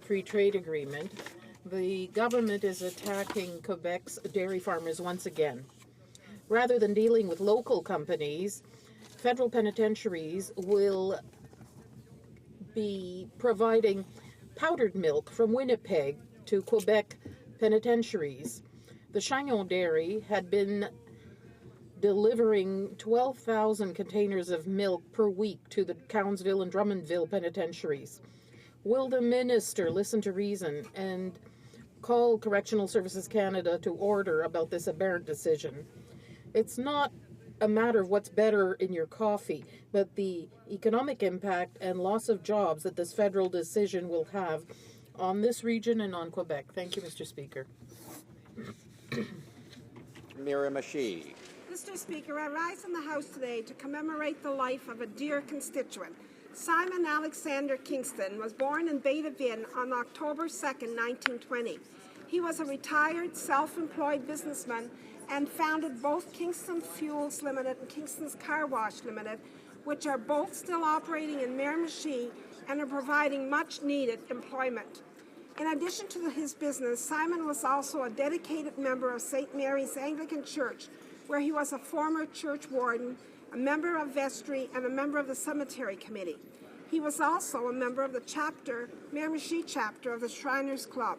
free trade agreement, the government is attacking Quebec's dairy farmers once again. Rather than dealing with local companies, federal penitentiaries will be providing powdered milk from Winnipeg to Quebec penitentiaries. The Chagnon Dairy had been delivering 12,000 containers of milk per week to the Cowansville and Drummondville penitentiaries. Will the minister listen to reason and call Correctional Services Canada to order about this aberrant decision? It's not a matter of what's better in your coffee, but the economic impact and loss of jobs that this federal decision will have on this region and on Quebec. Thank you, Mr. Speaker. Miramichi. Mr. Speaker, I rise in the House today to commemorate the life of a dear constituent. Simon Alexander Kingston was born in Bédavine on October 2nd, 1920. He was a retired, self-employed businessman and founded both Kingston Fuels Limited and Kingston's Car Wash Limited, which are both still operating in Miramichi and are providing much-needed employment. In addition to his business, Simon was also a dedicated member of St. Mary's Anglican Church, where he was a former church warden, a member of vestry, and a member of the cemetery committee. He was also a member of the Miramichi chapter of the Shriners Club.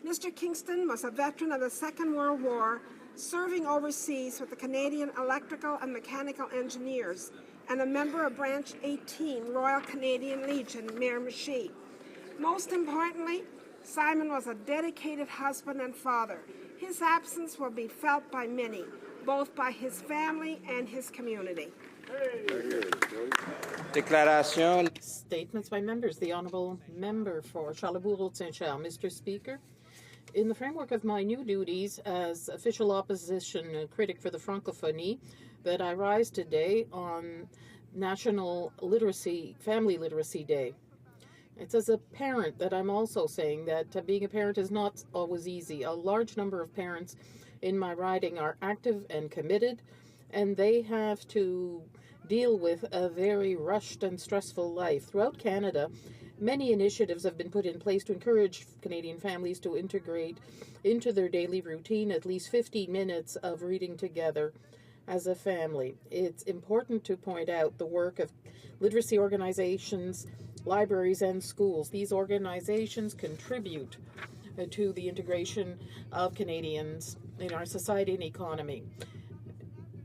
Mr. Kingston was a veteran of the Second World War, serving overseas with the Canadian Electrical and Mechanical Engineers, and a member of Branch 18, Royal Canadian Legion, Miramichi. Most importantly, Simon was a dedicated husband and father. His absence will be felt by many, both by his family and his community. Déclaration. Statements by members. The Honourable Member for Charlebourg-Saint-Charles. Mr. Speaker, in the framework of my new duties as official opposition critic for the Francophonie, that I rise today on National Family Literacy Day. It's as a parent that I'm also saying that being a parent is not always easy. A large number of parents in my riding are active and committed, and they have to deal with a very rushed and stressful life. Throughout Canada, many initiatives have been put in place to encourage Canadian families to integrate into their daily routine at least 15 minutes of reading together as a family. It's important to point out the work of literacy organizations, libraries, and schools. These organizations contribute to the integration of Canadians in our society and economy.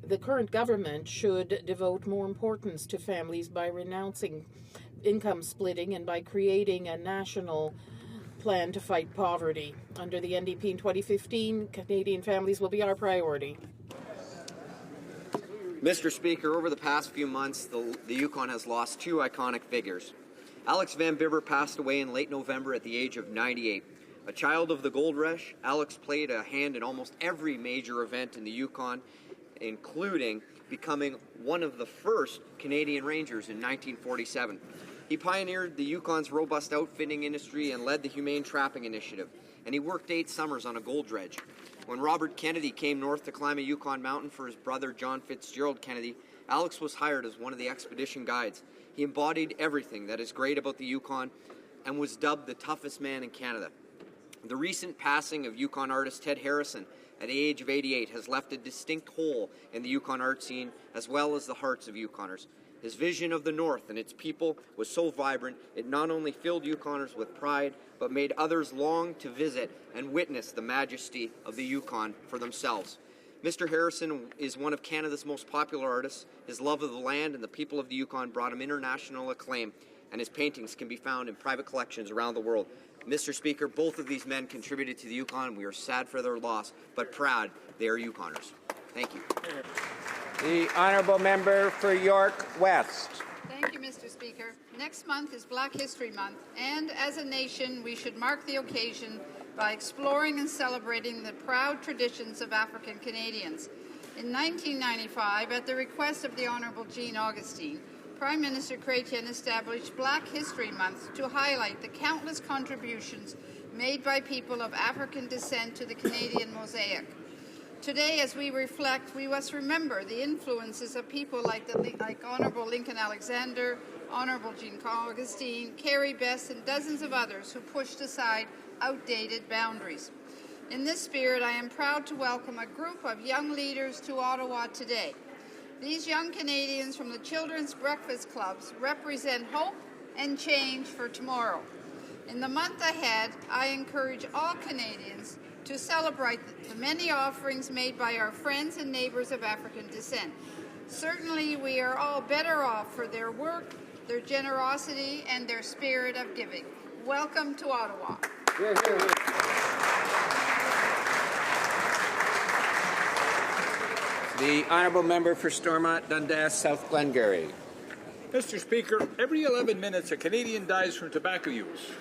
The current government should devote more importance to families by renouncing income splitting and by creating a national plan to fight poverty. Under the NDP in 2015, Canadian families will be our priority. Mr. Speaker, over the past few months, the Yukon has lost two iconic figures. Alex Van Bibber passed away in late November at the age of 98. A child of the gold rush, Alex played a hand in almost every major event in the Yukon, including becoming one of the first Canadian Rangers in 1947. He pioneered the Yukon's robust outfitting industry and led the Humane Trapping Initiative, and he worked 8 summers on a gold dredge. When Robert Kennedy came north to climb a Yukon mountain for his brother John Fitzgerald Kennedy, Alex was hired as one of the expedition guides. He embodied everything that is great about the Yukon and was dubbed the toughest man in Canada. The recent passing of Yukon artist Ted Harrison at the age of 88 has left a distinct hole in the Yukon art scene as well as the hearts of Yukoners. His vision of the North and its people was so vibrant, it not only filled Yukoners with pride, but made others long to visit and witness the majesty of the Yukon for themselves. Mr. Harrison is one of Canada's most popular artists. His love of the land and the people of the Yukon brought him international acclaim, and his paintings can be found in private collections around the world. Mr. Speaker, both of these men contributed to the Yukon, and we are sad for their loss, but proud they are Yukoners. Thank you. The Honourable Member for York West. Thank you, Mr. Speaker. Next month is Black History Month, and as a nation, we should mark the occasion by exploring and celebrating the proud traditions of African Canadians. In 1995, at the request of the Honourable Jean Augustine, Prime Minister Chrétien established Black History Month to highlight the countless contributions made by people of African descent to the Canadian mosaic. Today, as we reflect, we must remember the influences of people like Honourable Lincoln Alexander, Honorable Jean Augustine, Carrie Bess, and dozens of others who pushed aside outdated boundaries. In this spirit, I am proud to welcome a group of young leaders to Ottawa today. These young Canadians from the Children's Breakfast Clubs represent hope and change for tomorrow. In the month ahead, I encourage all Canadians to celebrate the many offerings made by our friends and neighbors of African descent. Certainly, we are all better off for their work, their generosity, and their spirit of giving. Welcome to Ottawa. The Honourable Member for Stormont, Dundas, South Glengarry. Mr. Speaker, every 11 minutes a Canadian dies from tobacco use.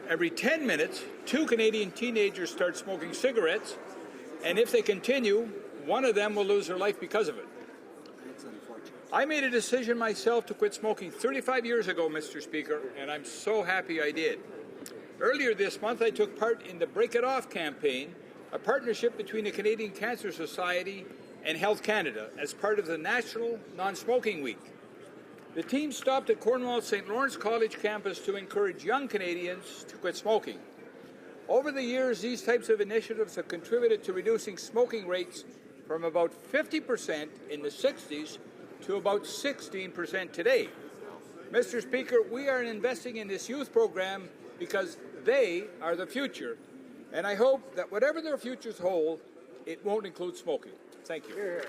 Every 10 minutes, 2 Canadian teenagers start smoking cigarettes, and if they continue, one of them will lose their life because of it. I made a decision myself to quit smoking 35 years ago, Mr. Speaker, and I'm so happy I did. Earlier this month, I took part in the Break It Off campaign, a partnership between the Canadian Cancer Society and Health Canada as part of the National Non-Smoking Week. The team stopped at Cornwall St. Lawrence College campus to encourage young Canadians to quit smoking. Over the years, these types of initiatives have contributed to reducing smoking rates from about 50% in the 60s to about 16% today. Mr. Speaker, we are investing in this youth program because they are the future, and I hope that whatever their futures hold, it won't include smoking. Thank you.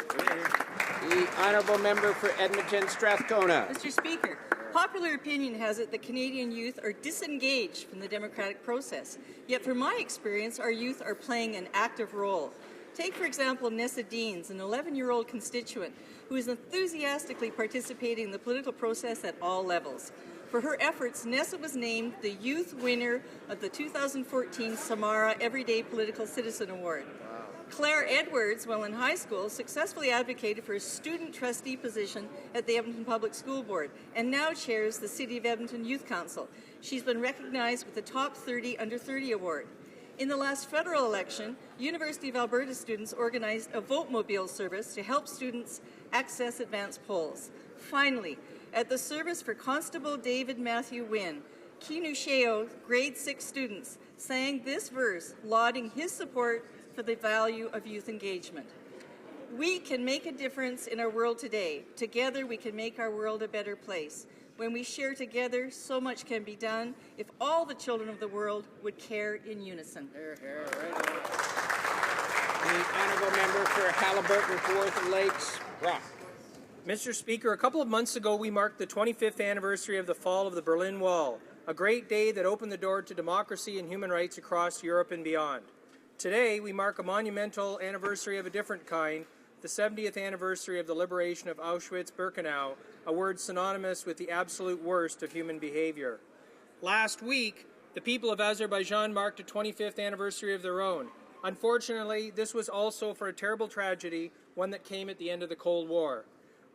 The Honourable Member for Edmonton, Strathcona. Mr. Speaker, popular opinion has it that Canadian youth are disengaged from the democratic process. Yet from my experience, our youth are playing an active role. Take, for example, Nessa Deans, an 11-year-old constituent who is enthusiastically participating in the political process at all levels. For her efforts, Nessa was named the youth winner of the 2014 Samara Everyday Political Citizen Award. Claire Edwards, while in high school, successfully advocated for a student trustee position at the Edmonton Public School Board and now chairs the City of Edmonton Youth Council. She's been recognized with the Top 30 Under 30 Award. In the last federal election, University of Alberta students organized a vote-mobile service to help students access advanced polls. Finally, at the service for Constable David Matthew Wynne, Kinusheo grade 6 students sang this verse lauding his support for the value of youth engagement. We can make a difference in our world today. Together we can make our world a better place. When we share together, so much can be done if all the children of the world would care in unison. The Honourable Member for Haliburton, Kawartha Lakes, Brock. Mr. Speaker, a couple of months ago we marked the 25th anniversary of the fall of the Berlin Wall, a great day that opened the door to democracy and human rights across Europe and beyond. Today, we mark a monumental anniversary of a different kind, the 70th anniversary of the liberation of Auschwitz-Birkenau, a word synonymous with the absolute worst of human behavior. Last week, the people of Azerbaijan marked a 25th anniversary of their own. Unfortunately, this was also for a terrible tragedy, one that came at the end of the Cold War.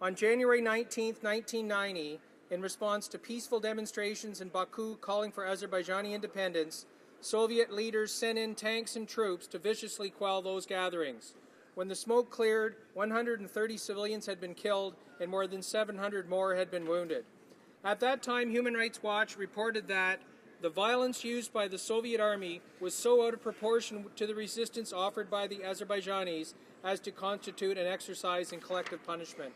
On January 19, 1990, in response to peaceful demonstrations in Baku calling for Azerbaijani independence, Soviet leaders sent in tanks and troops to viciously quell those gatherings. When the smoke cleared, 130 civilians had been killed and more than 700 more had been wounded. At that time, Human Rights Watch reported that the violence used by the Soviet army was so out of proportion to the resistance offered by the Azerbaijanis as to constitute an exercise in collective punishment.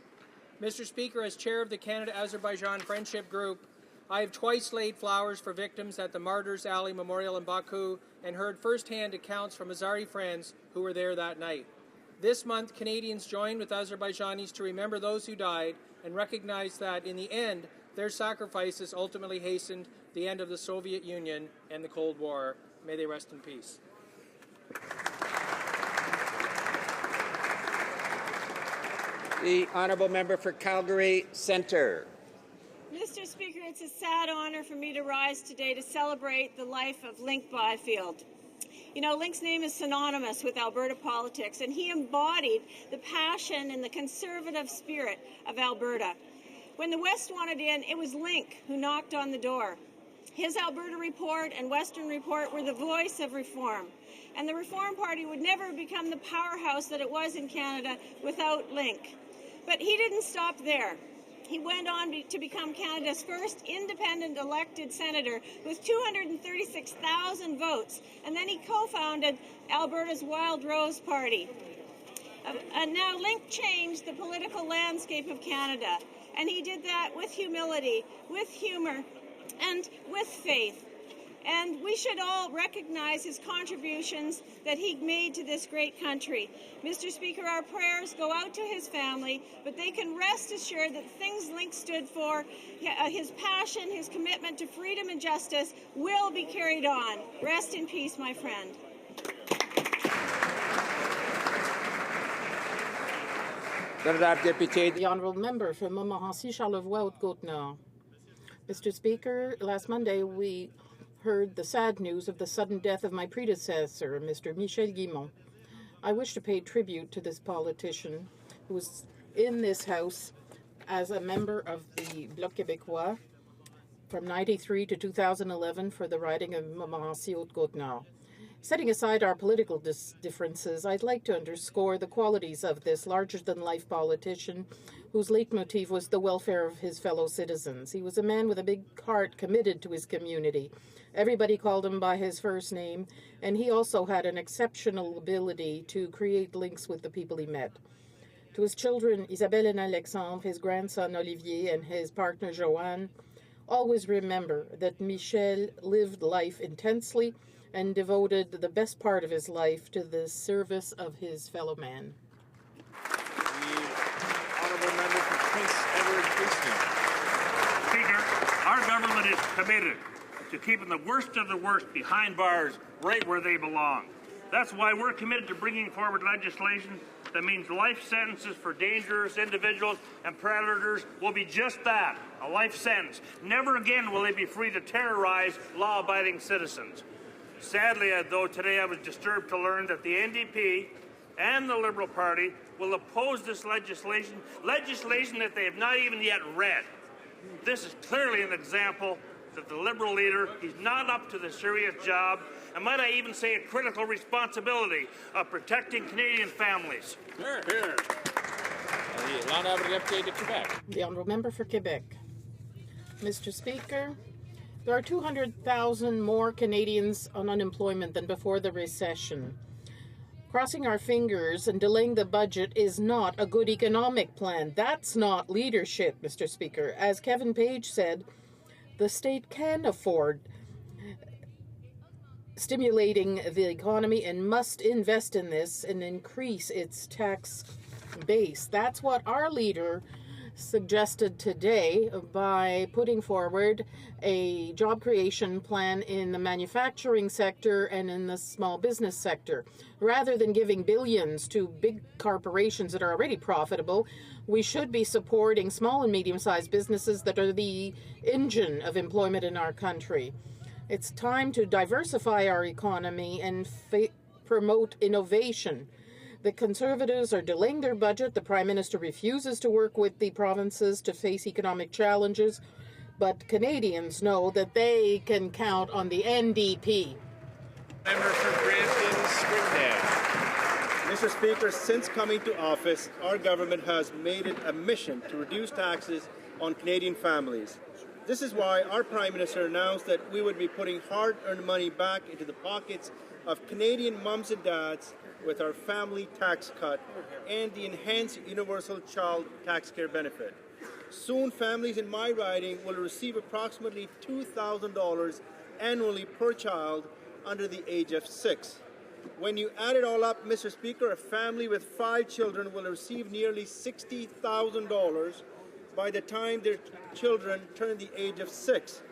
Mr. Speaker, as chair of the Canada-Azerbaijan Friendship Group, I have twice laid flowers for victims at the Martyrs Alley Memorial in Baku and heard firsthand accounts from Azeri friends who were there that night. This month, Canadians joined with Azerbaijanis to remember those who died and recognize that, in the end, their sacrifices ultimately hastened the end of the Soviet Union and the Cold War. May they rest in peace. The Honourable Member for Calgary Centre. Mr. Speaker, it's a sad honor for me to rise today to celebrate the life of Link Byfield. You know, Link's name is synonymous with Alberta politics, and he embodied the passion and the conservative spirit of Alberta. When the West wanted in, it was Link who knocked on the door. His Alberta Report and Western Report were the voice of reform, and the Reform Party would never become the powerhouse that it was in Canada without Link. But he didn't stop there. He went on to become Canada's first independent elected senator with 236,000 votes, and then he co-founded Alberta's Wild Rose Party. And now Link changed the political landscape of Canada, and he did that with humility, with humor, and with faith. And we should all recognize his contributions that he made to this great country. Mr. Speaker, our prayers go out to his family, but they can rest assured that the things Link stood for, his passion, his commitment to freedom and justice, will be carried on. Rest in peace, my friend. The honourable member for Montmorency, Charlevoix, Haute-Côte-Nord. Mr. Speaker, last Monday we heard the sad news of the sudden death of my predecessor, Mr. Michel Guimont. I wish to pay tribute to this politician who was in this House as a member of the Bloc Québécois from 1993 to 2011 for the riding of Montmorency, Haute-Côte-Nord. Setting aside our political differences, I'd like to underscore the qualities of this larger-than-life politician whose leitmotif was the welfare of his fellow citizens. He was a man with a big heart committed to his community. Everybody called him by his first name, and he also had an exceptional ability to create links with the people he met. To his children, Isabelle and Alexandre, his grandson Olivier, and his partner Joanne, always remember that Michel lived life intensely and devoted the best part of his life to the service of his fellow man. The honourable member for Prince Edward Hastings. Speaker, our government is committed to keeping the worst of the worst behind bars right where they belong. That's why we're committed to bringing forward legislation that means life sentences for dangerous individuals and predators will be just that, a life sentence. Never again will they be free to terrorize law-abiding citizens. Sadly, though, today I was disturbed to learn that the NDP and the Liberal Party will oppose this legislation that they have not even yet read. This is clearly an example that the Liberal leader, he's not up to the serious job, and might I even say a critical responsibility of protecting Canadian families. Here, here. The honourable member for Quebec. Mr. Speaker, there are 200,000 more Canadians on unemployment than before the recession. Crossing our fingers and delaying the budget is not a good economic plan. That's not leadership, Mr. Speaker. As Kevin Page said, the state can afford stimulating the economy and must invest in this and increase its tax base. That's what our leader suggested today by putting forward a job creation plan in the manufacturing sector and in the small business sector. Rather than giving billions to big corporations that are already profitable, we should be supporting small and medium-sized businesses that are the engine of employment in our country. It's time to diversify our economy and promote innovation. The Conservatives are delaying their budget. The Prime Minister refuses to work with the provinces to face economic challenges. But Canadians know that they can count on the NDP. Member for Brampton Springdale. Mr. Speaker, since coming to office, our government has made it a mission to reduce taxes on Canadian families. This is why our Prime Minister announced that we would be putting hard-earned money back into the pockets of Canadian mums and dads with our family tax cut and the enhanced universal child tax care benefit. Soon, families in my riding will receive approximately $2,000 annually per child under the age of 6. When you add it all up, Mr. Speaker, a family with 5 children will receive nearly $60,000 by the time their children turn the age of 6.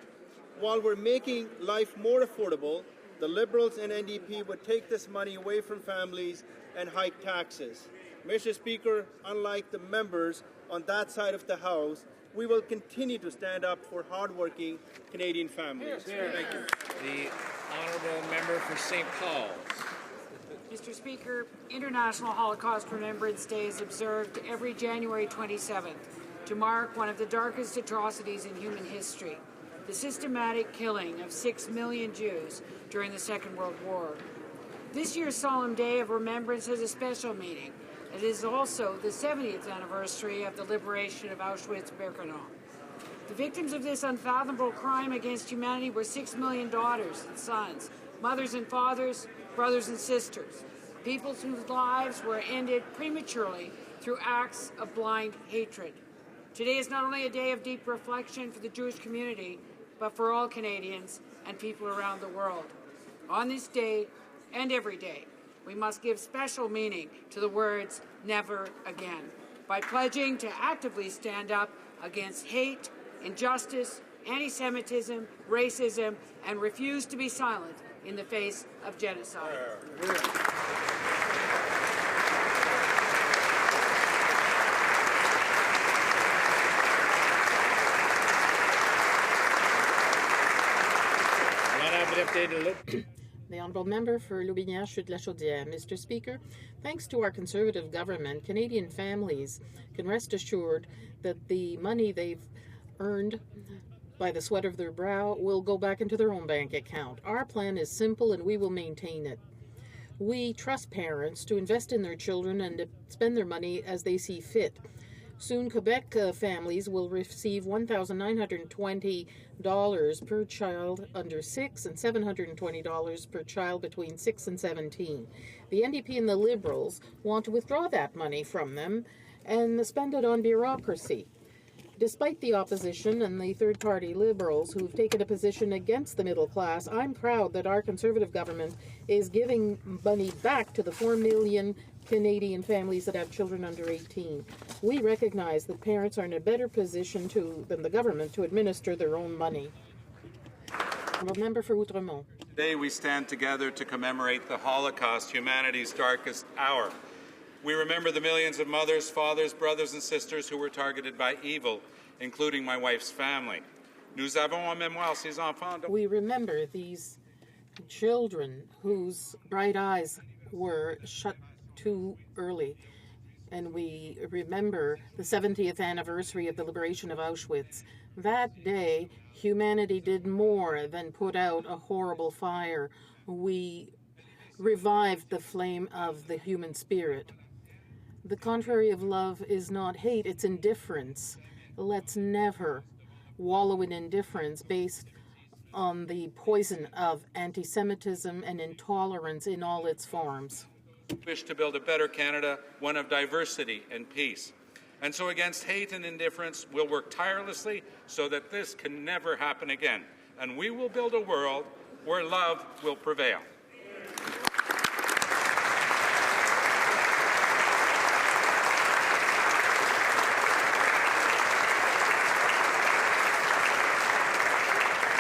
While we're making life more affordable, the Liberals and NDP would take this money away from families and hike taxes. Mr. Speaker, unlike the members on that side of the House, we will continue to stand up for hardworking Canadian families. Thank you. The honourable member for St. Paul's. Mr. Speaker, International Holocaust Remembrance Day is observed every January 27th to mark one of the darkest atrocities in human history, the systematic killing of 6 million Jews during the Second World War. This year's solemn day of remembrance has a special meaning It is also the 70th anniversary of the liberation of Auschwitz-Birkenau. The victims of this unfathomable crime against humanity were 6 million daughters and sons, mothers and fathers, brothers and sisters, peoples whose lives were ended prematurely through acts of blind hatred. Today is not only a day of deep reflection for the Jewish community, but for all Canadians and people around the world. On this day and every day, we must give special meaning to the words "never again" by pledging to actively stand up against hate, injustice, anti-Semitism, racism, and refuse to be silent in the face of genocide. The Honourable Member for Loubinière-Chute-la-Chaudière. Mr. Speaker, thanks to our Conservative government, Canadian families can rest assured that the money they've earned by the sweat of their brow will go back into their own bank account. Our plan is simple and we will maintain it. We trust parents to invest in their children and to spend their money as they see fit. Soon, Quebec families will receive $1,920 per child under 6 and $720 per child between 6 and 17. The NDP and the Liberals want to withdraw that money from them and spend it on bureaucracy. Despite the opposition and the third-party Liberals who've taken a position against the middle class, I'm proud that our Conservative government is giving money back to the 4 million Canadian families that have children under 18. We recognize that parents are in a better position than the government to administer their own money. Honourable Member for Outremont. Today we stand together to commemorate the Holocaust, humanity's darkest hour. We remember the millions of mothers, fathers, brothers and sisters who were targeted by evil, including my wife's family. Nous avons en mémoire ces enfants. We remember these children whose bright eyes were shut too early. And we remember the 70th anniversary of the liberation of Auschwitz. That day, humanity did more than put out a horrible fire. We revived the flame of the human spirit. The contrary of love is not hate, it's indifference. Let's never wallow in indifference based on the poison of anti-Semitism and intolerance in all its forms. Wish to build a better Canada, one of diversity and peace. And so against hate and indifference, we'll work tirelessly so that this can never happen again. And we will build a world where love will prevail.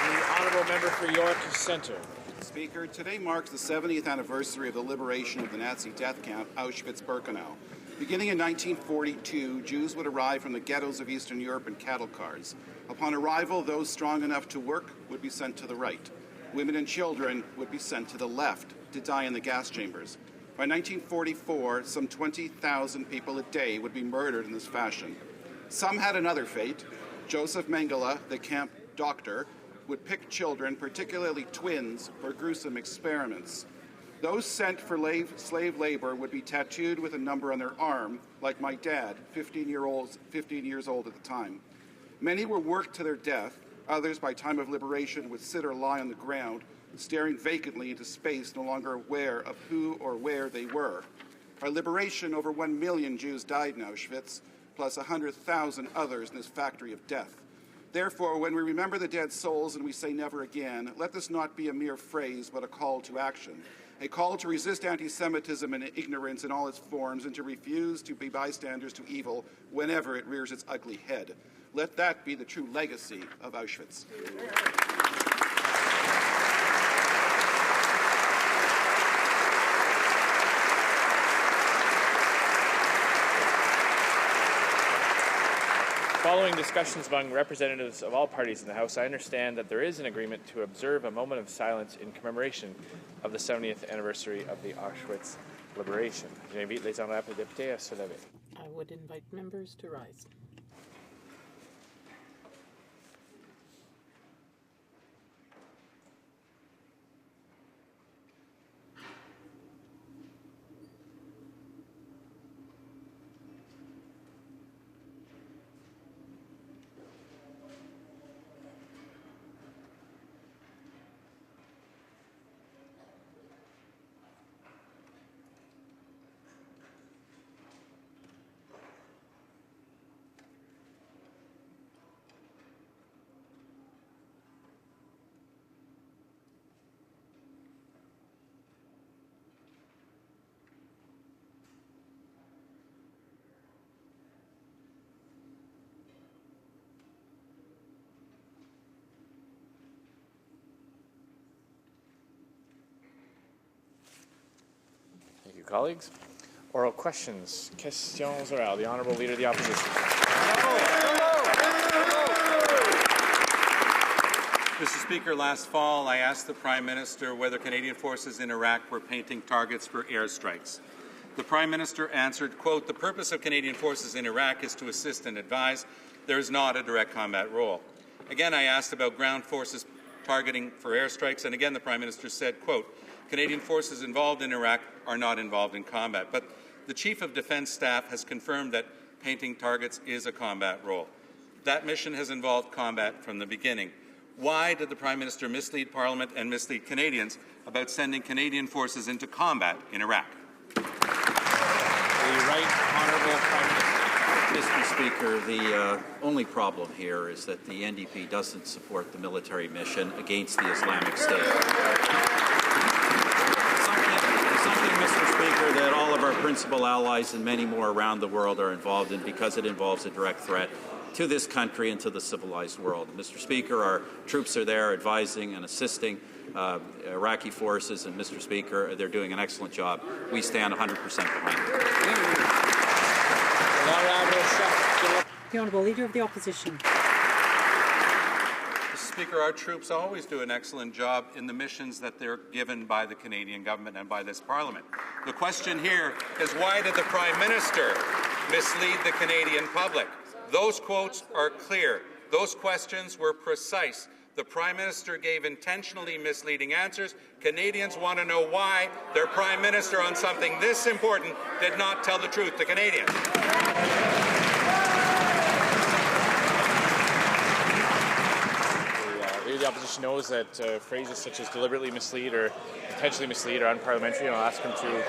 The honourable member for York Centre. Speaker, today marks the 70th anniversary of the liberation of the Nazi death camp Auschwitz-Birkenau. Beginning in 1942, Jews would arrive from the ghettos of Eastern Europe in cattle cars. Upon arrival, those strong enough to work would be sent to the right. Women and children would be sent to the left to die in the gas chambers. By 1944, some 20,000 people a day would be murdered in this fashion. Some had another fate. Joseph Mengele, the camp doctor, would pick children, particularly twins, for gruesome experiments. Those sent for slave labor would be tattooed with a number on their arm, like my dad, 15 years old at the time. Many were worked to their death. Others, by time of liberation, would sit or lie on the ground, staring vacantly into space, no longer aware of who or where they were. By liberation, over 1 million Jews died in Auschwitz, plus 100,000 others in this factory of death. Therefore, when we remember the dead souls and we say never again, let this not be a mere phrase, but a call to action. A call to resist anti-Semitism and ignorance in all its forms and to refuse to be bystanders to evil whenever it rears its ugly head. Let that be the true legacy of Auschwitz. Following discussions among representatives of all parties in the House, I understand that there is an agreement to observe a moment of silence in commemoration of the 70th anniversary of the Auschwitz liberation. J'invite les honorables députés à se lever. I would invite members to rise. colleagues. Oral questions. Questions orales. The Honourable Leader of the Opposition. Mr. Speaker, last fall I asked the Prime Minister whether Canadian forces in Iraq were painting targets for airstrikes. The Prime Minister answered, quote, "The purpose of Canadian forces in Iraq is to assist and advise. There is not a direct combat role." Again, I asked about ground forces targeting for airstrikes, and again the Prime Minister said, quote, "Canadian forces involved in Iraq are not involved in combat." But the Chief of Defence Staff has confirmed that painting targets is a combat role. That mission has involved combat from the beginning. Why did the Prime Minister mislead Parliament and mislead Canadians about sending Canadian forces into combat in Iraq? The Right Honourable Prime Minister. Mr. Speaker, the only problem here is that the NDP doesn't support the military mission against the Islamic State. Something, Mr. Speaker, that all of our principal allies and many more around the world are involved in because it involves a direct threat to this country and to the civilized world. Mr. Speaker, our troops are there advising and assisting Iraqi forces, and Mr. Speaker, they're doing an excellent job. We stand 100% behind them. The Honourable Leader of the Opposition. Mr. Speaker, our troops always do an excellent job in the missions that they're given by the Canadian government and by this Parliament. The question here is, why did the Prime Minister mislead the Canadian public? Those quotes are clear. Those questions were precise. The Prime Minister gave intentionally misleading answers. Canadians want to know why their Prime Minister on something this important did not tell the truth to Canadians. The Leader of the Opposition knows that phrases such as deliberately mislead or intentionally mislead are unparliamentary, and I'll ask him to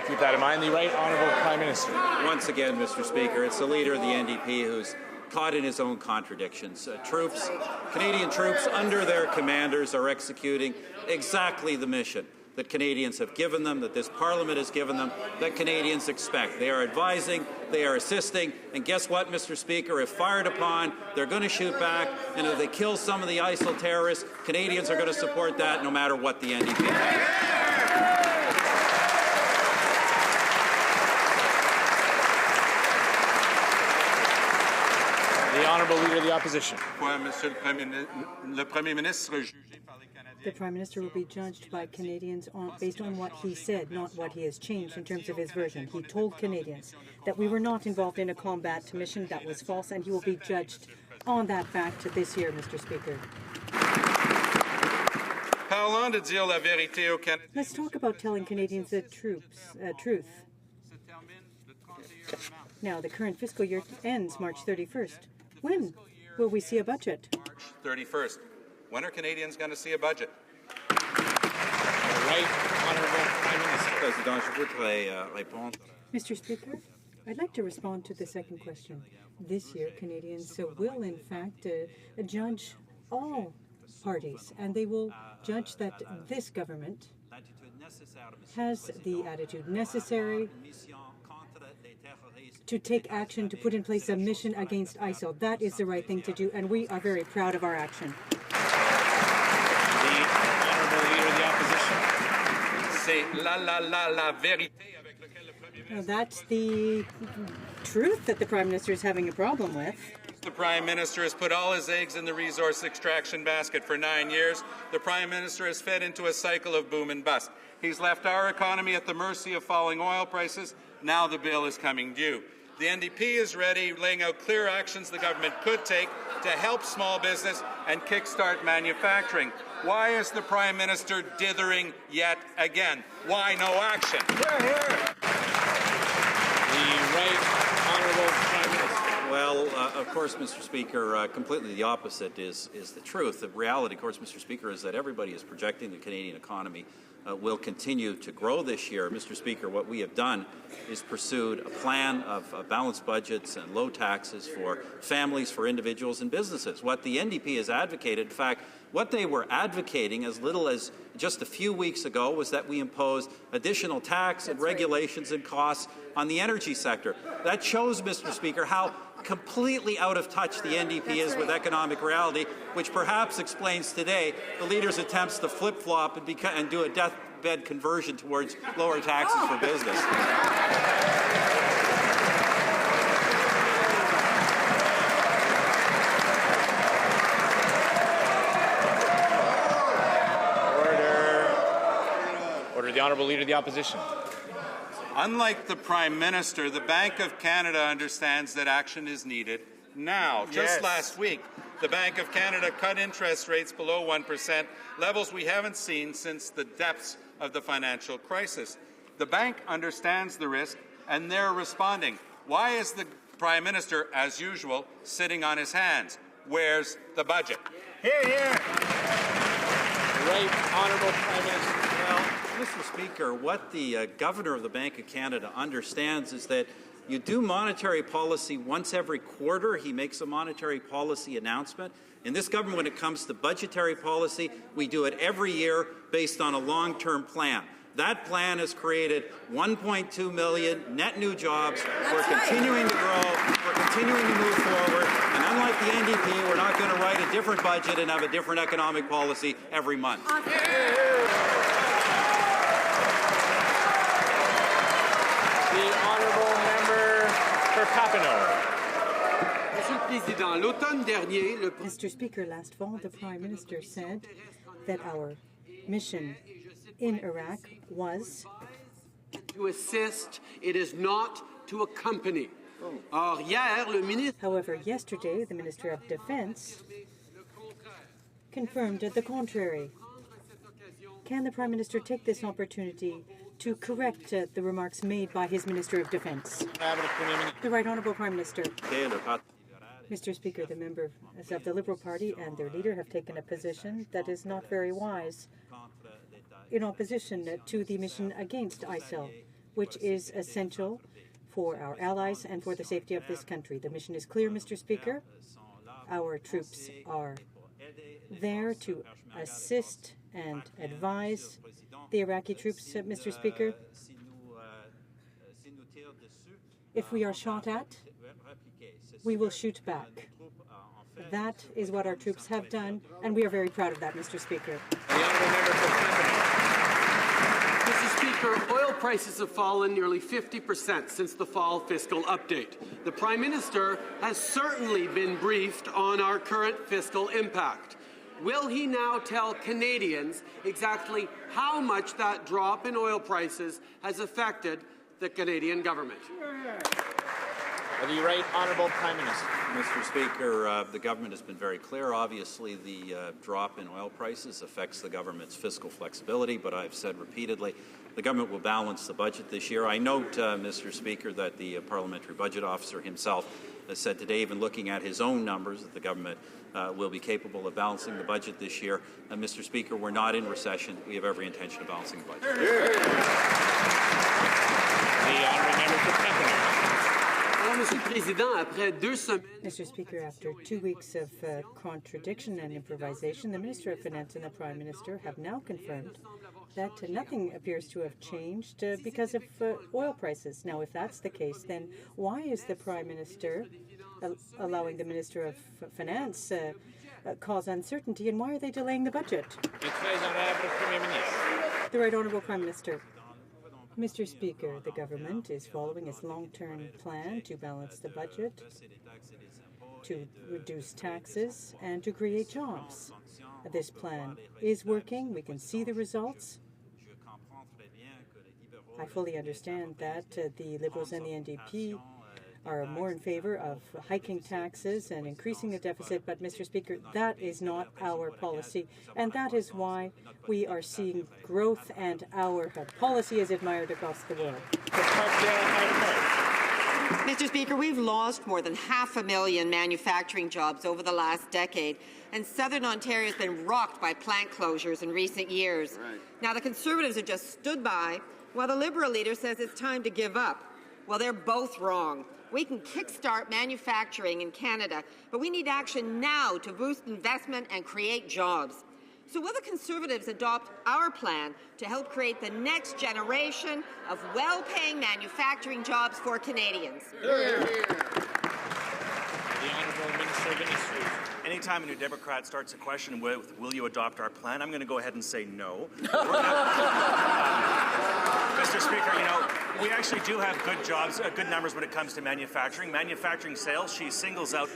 keep that in mind. The Right Honourable Prime Minister. Once again, Mr. Speaker, it's the Leader of the NDP who's caught in his own contradictions. Canadian troops under their commanders are executing exactly the mission that Canadians have given them, that this Parliament has given them, that Canadians expect. They are advising, they are assisting, and guess what, Mr. Speaker? If fired upon, they're going to shoot back, and if they kill some of the ISIL terrorists, Canadians are going to support that no matter what the NDP does. The Honourable Leader of the Opposition. The Prime Minister will be judged by Canadians based on what he said, not what he has changed in terms of his version. He told Canadians that we were not involved in a combat mission. That was false, and he will be judged on that fact this year, Mr. Speaker. Let's talk about telling Canadians the truth. Now, the current fiscal year ends March 31st. When will we see a budget? March 31st. When are Canadians going to see a budget? Right Honourable Prime Minister. Mr. Speaker, I'd like to respond to the second question. This year, Canadians will, in fact, judge all parties, and they will judge that this government has the attitude necessary to take action to put in place a mission against ISIL. That is the right thing to do, and we are very proud of our action. The Honourable Leader of the Opposition. Now, that's the truth that the Prime Minister is having a problem with. The Prime Minister has put all his eggs in the resource extraction basket for 9 years. The Prime Minister has fed into a cycle of boom and bust. He's left our economy at the mercy of falling oil prices. Now the bill is coming due. The NDP is ready, laying out clear actions the government could take to help small business and kickstart manufacturing. Why is the Prime Minister dithering yet again? Why no action? The Right Honourable Prime Minister. Well, of course, Mr. Speaker, completely the opposite is the truth. The reality, of course, Mr. Speaker, is that everybody is projecting the Canadian economy will continue to grow this year. Mr. Speaker, what we have done is pursued a plan of balanced budgets and low taxes for families, for individuals and businesses. What the NDP has advocated, in fact, what they were advocating as little as just a few weeks ago was that we impose additional tax and regulations and costs on the energy sector. That shows, Mr. Speaker, how completely out of touch the NDP is with economic reality, which perhaps explains today the leader's attempts to flip-flop and do a deathbed conversion towards lower taxes for business. Order. The Honourable Leader of the Opposition. Unlike the Prime Minister, the Bank of Canada understands that action is needed now. Just last week, the Bank of Canada cut interest rates below 1%, levels we haven't seen since the depths of the financial crisis. The bank understands the risk, and they're responding. Why is the Prime Minister, as usual, sitting on his hands? Where's the budget? Hear, hear. Right, Honourable Prime Minister. Well, Mr. Speaker, what the Governor of the Bank of Canada understands is that you do monetary policy once every quarter. He makes a monetary policy announcement. In this government, when it comes to budgetary policy, we do it every year based on a long-term plan. That plan has created 1.2 million net new jobs. We're continuing to grow. We're continuing to move forward. And unlike the NDP, we're not going to write a different budget and have a different economic policy every month. The Honourable Member for Papineau. Mr. Speaker, last fall the Prime Minister said that our mission in Iraq was to assist, it is not to accompany. However, yesterday the Minister of Defense confirmed the contrary. Can the Prime Minister take this opportunity to correct the remarks made by his Minister of Defense? The Right Honourable Prime Minister. Mr. Speaker, the members of the Liberal Party and their leader have taken a position that is not very wise in opposition to the mission against ISIL, which is essential for our allies and for the safety of this country. The mission is clear, Mr. Speaker. Our troops are there to assist and advise the Iraqi troops, Mr. Speaker. If we are shot at, we will shoot back. That is what our troops have done, and we are very proud of that, Mr. Speaker. Mr. Speaker, oil prices have fallen nearly 50% since the fall fiscal update. The Prime Minister has certainly been briefed on our current fiscal impact. Will he now tell Canadians exactly how much that drop in oil prices has affected the Canadian government? The Right Honourable Prime Minister. Mr. Speaker, the government has been very clear. Obviously, the drop in oil prices affects the government's fiscal flexibility, but I've said repeatedly the government will balance the budget this year. I note, Mr. Speaker, that the Parliamentary Budget Officer himself has said today, even looking at his own numbers, that the government will be capable of balancing the budget this year. And, Mr. Speaker, we're not in recession. We have every intention of balancing the budget. The Honourable Member for Papineau. Mr. Speaker, after 2 weeks of contradiction and improvisation, the Minister of Finance and the Prime Minister have now confirmed that nothing appears to have changed because of oil prices. Now, if that's the case, then why is the Prime Minister allowing the Minister of Finance cause uncertainty, and why are they delaying the budget? The Right Honourable Prime Minister. Mr. Speaker, the government is following its long-term plan to balance the budget, to reduce taxes, and to create jobs. This plan is working. We can see the results. I fully understand that the Liberals and the NDP are more in favor of hiking taxes and increasing the deficit, but, Mr. Speaker, that is not our policy, and that is why we are seeing growth and our policy is admired across the world. Mr. Speaker, we've lost more than 500,000 manufacturing jobs over the last decade, and Southern Ontario has been rocked by plant closures in recent years. Now, the Conservatives have just stood by, while the Liberal leader says it's time to give up. Well, they're both wrong. We can kickstart manufacturing in Canada, but we need action now to boost investment and create jobs. So will the Conservatives adopt our plan to help create the next generation of well-paying manufacturing jobs for Canadians? of Industries. Anytime a New Democrat starts a question with, will you adopt our plan, I'm going to go ahead and say no. Mr. Speaker, you know, we actually do have good jobs, good numbers when it comes to manufacturing. Manufacturing sales, she singles out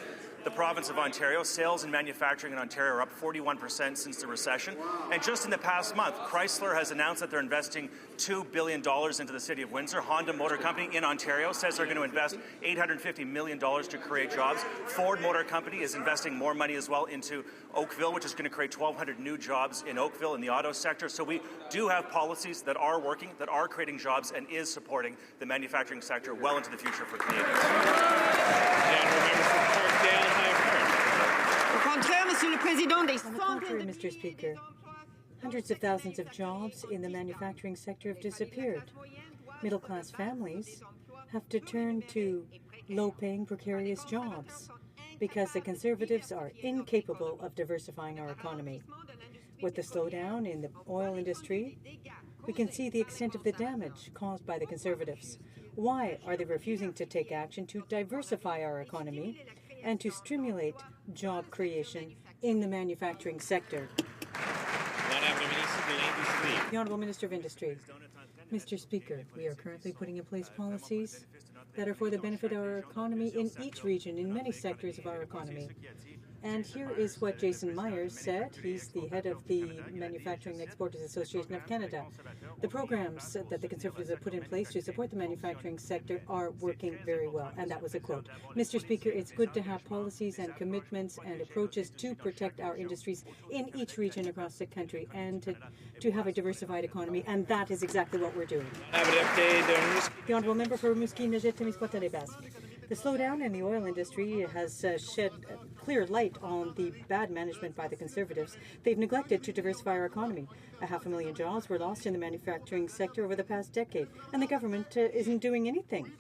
the province of Ontario. Sales and manufacturing in Ontario are up 41% since the recession. And just in the past month, Chrysler has announced that they're investing $2 billion into the city of Windsor. Honda Motor Company in Ontario says they're going to invest $850 million to create jobs. Ford Motor Company is investing more money as well into Oakville, which is going to create 1,200 new jobs in Oakville in the auto sector. So we do have policies that are working, that are creating jobs, and is supporting the manufacturing sector well into the future for Canadians. On the contrary, Mr. Speaker, hundreds of thousands of jobs in the manufacturing sector have disappeared. Middle-class families have to turn to low-paying, precarious jobs because the Conservatives are incapable of diversifying our economy. With the slowdown in the oil industry, we can see the extent of the damage caused by the Conservatives. Why are they refusing to take action to diversify our economy and to stimulate job creation in the manufacturing sector? The Honourable Minister of Industry. Mr. Speaker, we are currently putting in place policies that are for the benefit of our economy in each region, in many sectors of our economy. And here is what Jason Myers said. He's the head of the Manufacturing Exporters Association of Canada. The programs that the Conservatives have put in place to support the manufacturing sector are working very well. And that was a quote. Mr. Speaker, it's good to have policies and commitments and approaches to protect our industries in each region across the country and to have a diversified economy. And that is exactly what we're doing. The Honourable Member for Rimouski-Nejet-Témiscouata-les-Basques. The slowdown in the oil industry has shed clear light on the bad management by the Conservatives. They've neglected to diversify our economy. 500,000 jobs were lost in the manufacturing sector over the past decade, and the government isn't doing anything.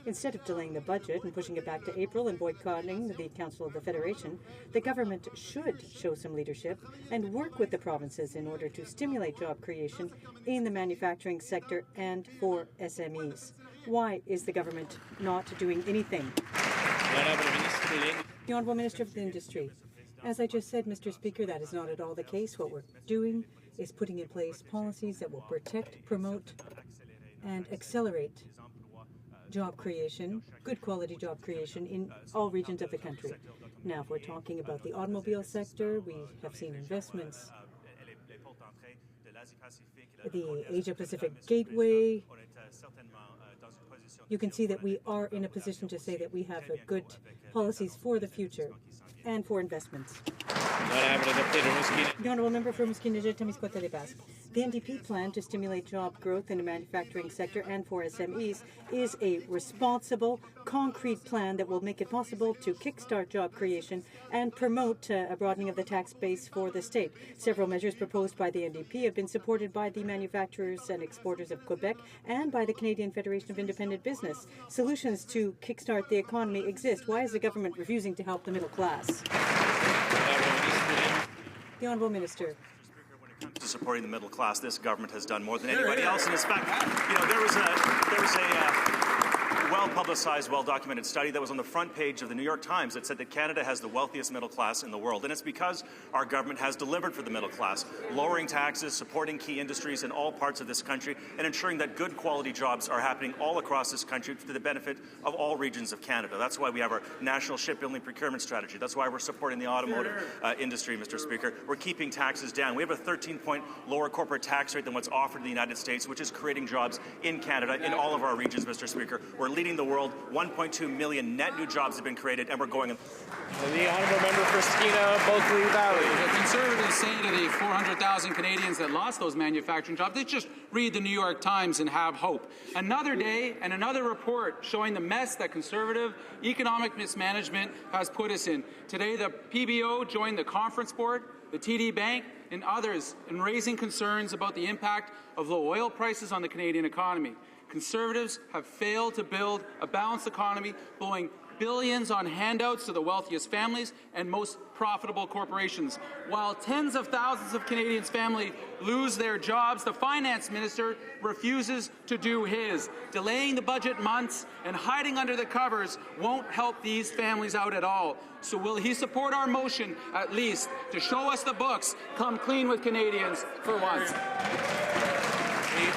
Instead of delaying the budget and pushing it back to April and boycotting the Council of the Federation, the government should show some leadership and work with the provinces in order to stimulate job creation in the manufacturing sector and for SMEs. Why is the government not doing anything? The Honourable Minister of the Industry. As I just said, Mr. Speaker, that is not at all the case. What we're doing is putting in place policies that will protect, promote, and accelerate job creation, good quality job creation in all regions of the country. Now, if we're talking about the automobile sector, we have seen investments. The Asia-Pacific Gateway. You can see that we are in a position to say that we have good policies for the future and for investments. The Honourable Member for Rimouski-Nejet-Témiscouata-les-Basques. The NDP plan to stimulate job growth in the manufacturing sector and for SMEs is a responsible, concrete plan that will make it possible to kickstart job creation and promote a broadening of the tax base for the state. Several measures proposed by the NDP have been supported by the manufacturers and exporters of Quebec and by the Canadian Federation of Independent Business. Solutions to kickstart the economy exist. Why is the government refusing to help the middle class? The Honourable Minister. To supporting the middle class, this government has done more than anybody else. And in fact, you know, there was a well-publicized, well-documented study that was on the front page of the New York Times that said that Canada has the wealthiest middle class in the world. And it's because our government has delivered for the middle class, lowering taxes, supporting key industries in all parts of this country, and ensuring that good quality jobs are happening all across this country to the benefit of all regions of Canada. That's why we have our national shipbuilding procurement strategy. That's why we're supporting the automotive industry, Mr. Speaker. We're keeping taxes down. We have a 13-point lower corporate tax rate than what's offered in the United States, which is creating jobs in Canada, in all of our regions, Mr. Speaker. We're leading the world. 1.2 million net new jobs have been created, and we're going. The Honourable Member for Skeena-Bulkley Valley. The Conservatives say to the 400,000 Canadians that lost those manufacturing jobs, they just read the New York Times and have hope. Another day and another report showing the mess that Conservative economic mismanagement has put us in. Today, the PBO joined the Conference Board, the TD Bank, and others in raising concerns about the impact of low oil prices on the Canadian economy. Conservatives have failed to build a balanced economy, blowing billions on handouts to the wealthiest families and most profitable corporations. While tens of thousands of Canadians' families lose their jobs, the finance minister refuses to do his. Delaying the budget months and hiding under the covers won't help these families out at all. So will he support our motion, at least, to show us the books, come clean with Canadians for once? The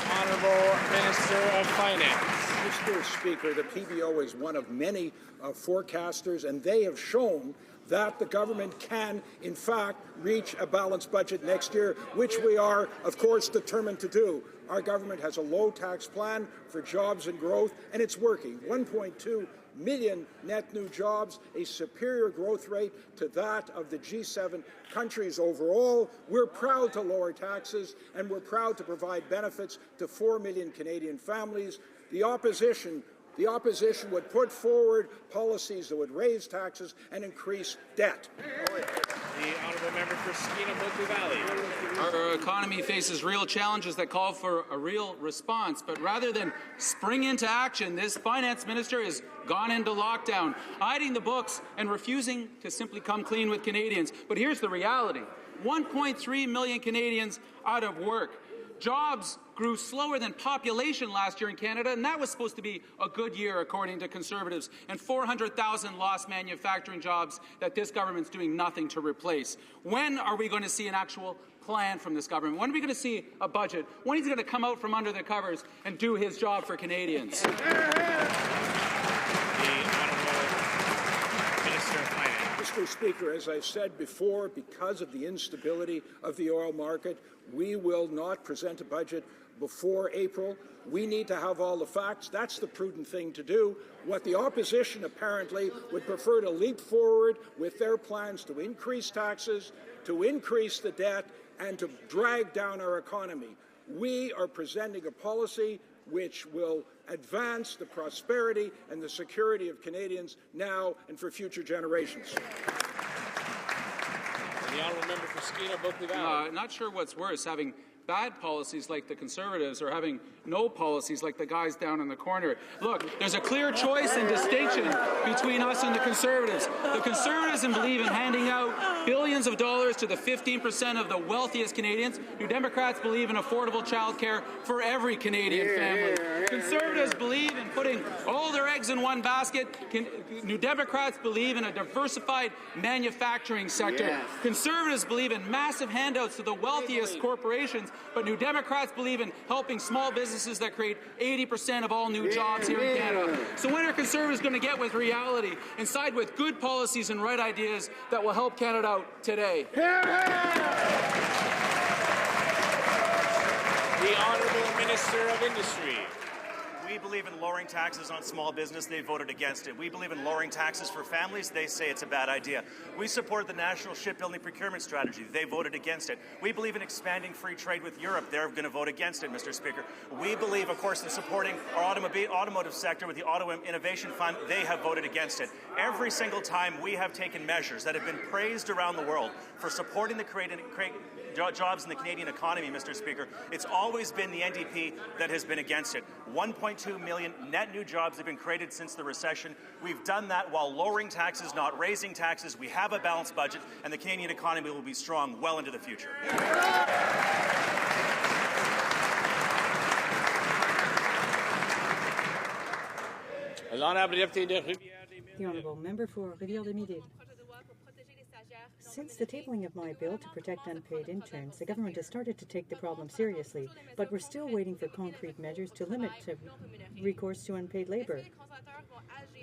Honourable Minister of Finance. Mr. Speaker, the PBO is one of many forecasters, and they have shown that the government can, in fact, reach a balanced budget next year, which we are, of course, determined to do. Our government has a low-tax plan for jobs and growth, and it's working. 1.2 million net new jobs, a superior growth rate to that of the G7 countries overall. We're proud to lower taxes, and we're proud to provide benefits to 4 million Canadian families. The opposition would put forward policies that would raise taxes and increase debt. The Honourable Member for Skeena-Moku Valley. Our economy faces real challenges that call for a real response, but rather than spring into action, this finance minister has gone into lockdown, hiding the books and refusing to simply come clean with Canadians. But here's the reality. 1.3 million Canadians out of work. Jobs grew slower than population last year in Canada, and that was supposed to be a good year, according to Conservatives, and 400,000 lost manufacturing jobs that this government's doing nothing to replace. When are we going to see an actual plan from this government? When are we going to see a budget? When is he going to come out from under the covers and do his job for Canadians? Mr. Speaker, as I've said before, because of the instability of the oil market, we will not present a budget before April. We need to have all the facts. That's the prudent thing to do. What the opposition apparently would prefer to leap forward with their plans to increase taxes, to increase the debt, and to drag down our economy. We are presenting a policy which will advance the prosperity and the security of Canadians now and for future generations. The Honourable Member for Skeena-Moku Valley. Not sure what's worse, having bad policies like the Conservatives or having no policies like the guys down in the corner. Look, there's a clear choice and distinction between us and the Conservatives. The Conservatives believe in handing out billions of dollars to the 15% of the wealthiest Canadians. New Democrats believe in affordable childcare for every Canadian family. Conservatives believe in putting all their eggs in one basket. New Democrats believe in a diversified manufacturing sector. Yes. Conservatives believe in massive handouts to the wealthiest corporations, but New Democrats believe in helping small businesses that create 80% of all new jobs here in Canada. So when are Conservatives going to get with reality and side with good policies and right ideas that will help Canada out today? The Honourable Minister of Industry. We believe in lowering taxes on small business. They voted against it. We believe in lowering taxes for families. They say it's a bad idea. We support the National Shipbuilding Procurement Strategy. They voted against it. We believe in expanding free trade with Europe. They're going to vote against it, Mr. Speaker. We believe, of course, in supporting our automotive sector with the Auto Innovation Fund. They have voted against it. Every single time we have taken measures that have been praised around the world for supporting the jobs in the Canadian economy, Mr. Speaker, it's always been the NDP that has been against it. 1.2 million net new jobs have been created since the recession. We've done that while lowering taxes, not raising taxes. We have a balanced budget, and the Canadian economy will be strong well into the future. The Honourable Member for Rivière-des-Midi. Since the tabling of my bill to protect unpaid interns, the government has started to take the problem seriously, but we're still waiting for concrete measures to limit recourse to unpaid labour.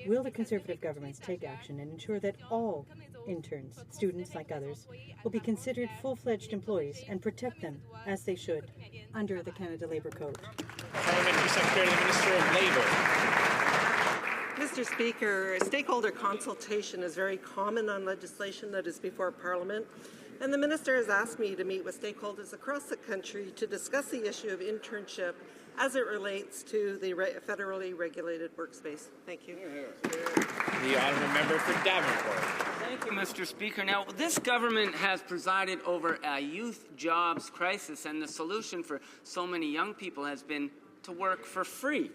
Will the Conservative governments take action and ensure that all interns, students like others, will be considered full-fledged employees and protect them, as they should, under the Canada Labour Code? Parliamentary Secretary to the Minister of Labour. Mr. Speaker, stakeholder consultation is very common on legislation that is before Parliament, and the Minister has asked me to meet with stakeholders across the country to discuss the issue of internship as it relates to the federally regulated workspace. Thank you. The Honourable Member for Davenport. Thank you, Mr. Speaker. Now, this government has presided over a youth jobs crisis, and the solution for so many young people has been to work for free.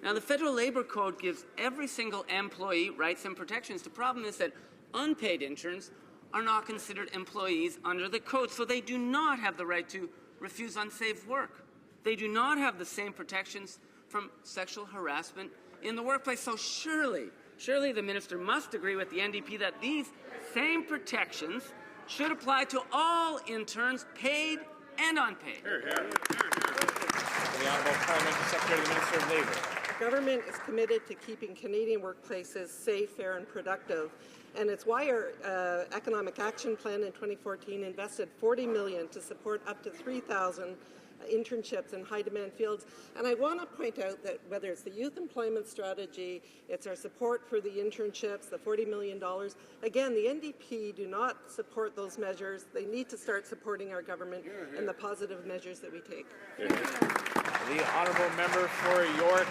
Now, the Federal Labor Code gives every single employee rights and protections. The problem is that unpaid interns are not considered employees under the code, so they do not have the right to refuse unsafe work. They do not have the same protections from sexual harassment in the workplace. So surely the minister must agree with the NDP that these same protections should apply to all interns, paid and unpaid. The Honourable Parliamentary Secretary to the Minister of Labour. Government is committed to keeping Canadian workplaces safe, fair and productive. And it's why our Economic Action Plan in 2014 invested $40 million to support up to 3,000 internships in high-demand fields. And I want to point out that whether it's the youth employment strategy, it's our support for the internships, the $40 million, again, the NDP do not support those measures. They need to start supporting our government and the positive measures that we take. The Honourable Member for York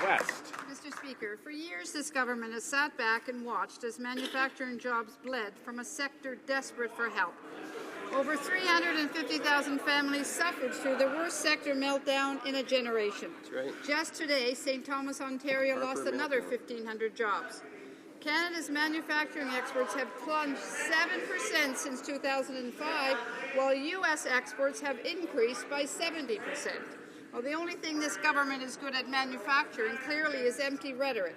West. Mr. Speaker, for years this government has sat back and watched as manufacturing jobs bled from a sector desperate for help. Over 350,000 families suffered through the worst sector meltdown in a generation. That's right. Just today, St. Thomas, Ontario lost another 1,500 jobs. Canada's manufacturing exports have plunged 7% since 2005, while U.S. exports have increased by 70%. Well, the only thing this government is good at manufacturing clearly is empty rhetoric.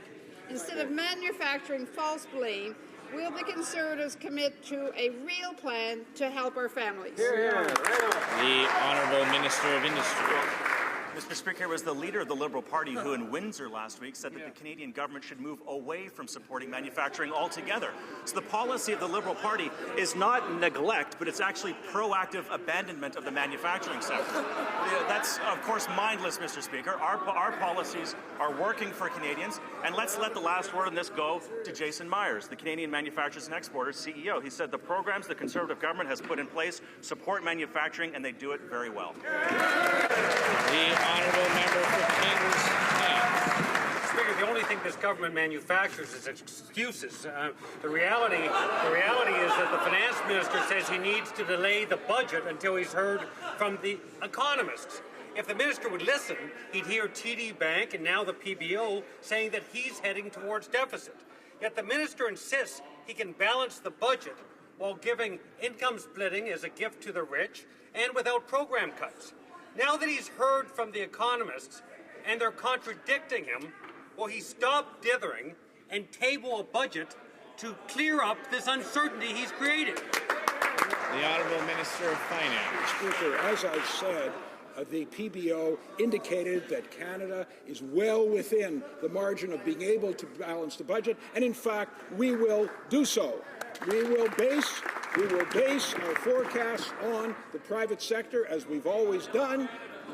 Instead of manufacturing false blame, will the Conservatives commit to a real plan to help our families? The Honourable Minister of Industry. Mr. Speaker, it was the leader of the Liberal Party who in Windsor last week said that the Canadian government should move away from supporting manufacturing altogether. So the policy of the Liberal Party is not neglect, but it's actually proactive abandonment of the manufacturing sector. That's, of course, mindless, Mr. Speaker. Our policies are working for Canadians, and let's let the last word on this go to Jason Myers, the Canadian Manufacturers and Exporters CEO. He said the programs the Conservative government has put in place support manufacturing, and they do it very well. The Honourable Member for Kings Hants. Speaker, the only thing this government manufactures is excuses. The reality is that the finance minister says he needs to delay the budget until he's heard from the economists. If the minister would listen, he'd hear TD Bank and now the PBO saying that he's heading towards deficit. Yet the minister insists he can balance the budget while giving income splitting as a gift to the rich and without program cuts. Now that he's heard from the economists and they're contradicting him, will he stop dithering and table a budget to clear up this uncertainty he's created? The Honourable Minister of Finance. Speaker, as I've said, the PBO indicated that Canada is well within the margin of being able to balance the budget, and in fact, we will do so. We will base our forecasts on the private sector, as we've always done.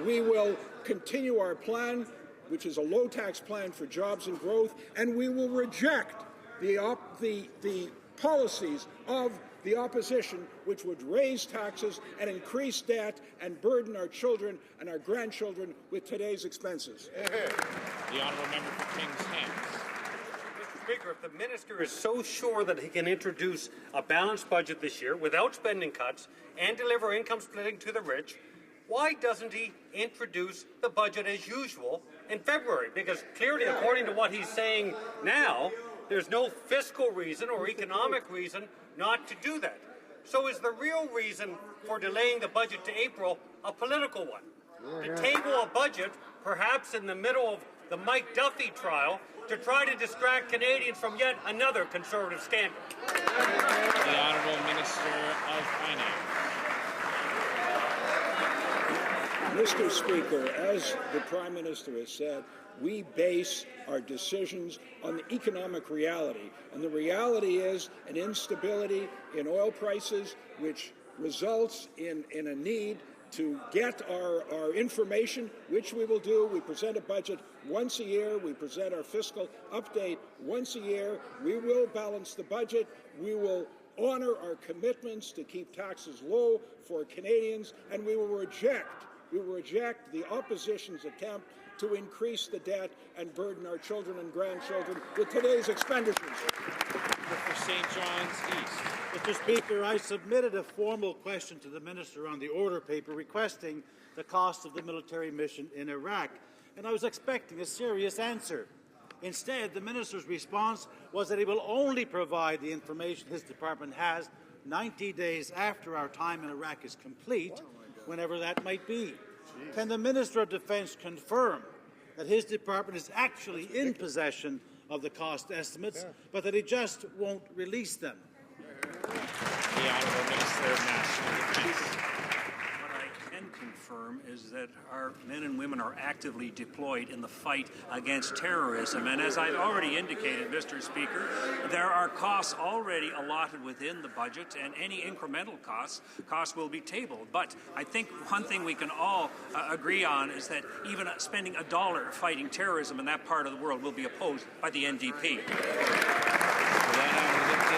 We will continue our plan, which is a low-tax plan for jobs and growth, and we will reject the policies of the opposition, which would raise taxes and increase debt and burden our children and our grandchildren with today's expenses. The Honourable Member for Kings Hants. Speaker, if the minister is so sure that he can introduce a balanced budget this year without spending cuts and deliver income splitting to the rich, why doesn't he introduce the budget as usual in February? Because clearly, according to what he's saying now, there's no fiscal reason or economic reason not to do that. So is the real reason for delaying the budget to April a political one? To table a budget, perhaps in the middle of the Mike Duffy trial, to try to distract Canadians from yet another Conservative scandal. The Honourable Minister of Finance. Mr. Speaker, as the Prime Minister has said, we base our decisions on the economic reality. And the reality is an instability in oil prices, which results in a need to get our information, which we will do. We present a budget once a year. We present our fiscal update once a year. We will balance the budget. We will honor our commitments to keep taxes low for Canadians, and we will reject the opposition's attempt to increase the debt and burden our children and grandchildren with today's expenditures. For St. John's East. Mr. Speaker, I submitted a formal question to the Minister on the order paper requesting the cost of the military mission in Iraq. and I was expecting a serious answer. Instead, the minister's response was that he will only provide the information his department has 90 days after our time in Iraq is complete, whenever that might be. Can the Minister of Defence confirm that his department is actually in possession of the cost estimates, but that he just won't release them? The Honourable Minister of National Defence. What I can confirm is that our men and women are actively deployed in the fight against terrorism. And as I've already indicated, Mr. Speaker, there are costs already allotted within the budget, and any incremental costs will be tabled. But I think one thing we can all agree on is that even spending $1 fighting terrorism in that part of the world will be opposed by the NDP.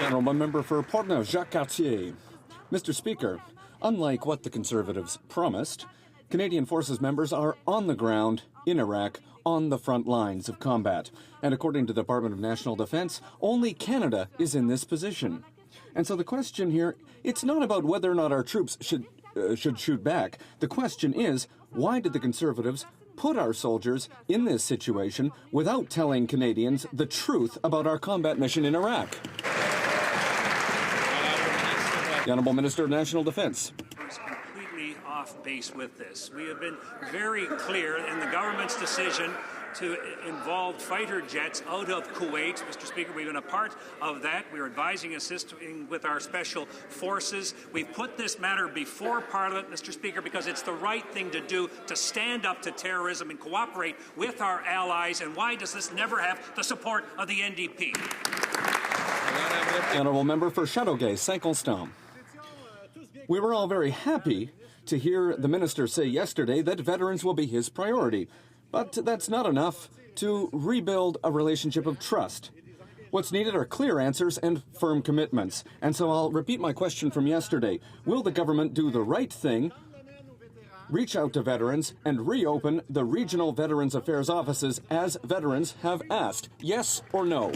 Honourable Member for Portneuf, Jacques Cartier. Mr. Speaker, unlike what the Conservatives promised, Canadian Forces members are on the ground in Iraq on the front lines of combat. And according to the Department of National Defence, only Canada is in this position. And so the question here, it's not about whether or not our troops should shoot back. The question is, why did the Conservatives put our soldiers in this situation without telling Canadians the truth about our combat mission in Iraq? The Honourable Minister of National Defence. Completely off base with this. We have been very clear in the government's decision to involve fighter jets out of Kuwait. Mr. Speaker, we've been a part of that. We're advising, assisting with our special forces. We've put this matter before Parliament, Mr. Speaker, because it's the right thing to do to stand up to terrorism and cooperate with our allies. And why does this never have the support of the NDP? The Honourable Member for Châteauguay, Saint-Constant. We were all very happy to hear the minister say yesterday that veterans will be his priority. But that's not enough to rebuild a relationship of trust. What's needed are clear answers and firm commitments. And so I'll repeat my question from yesterday. Will the government do the right thing, reach out to veterans, and reopen the regional Veterans Affairs offices as veterans have asked? Yes or no?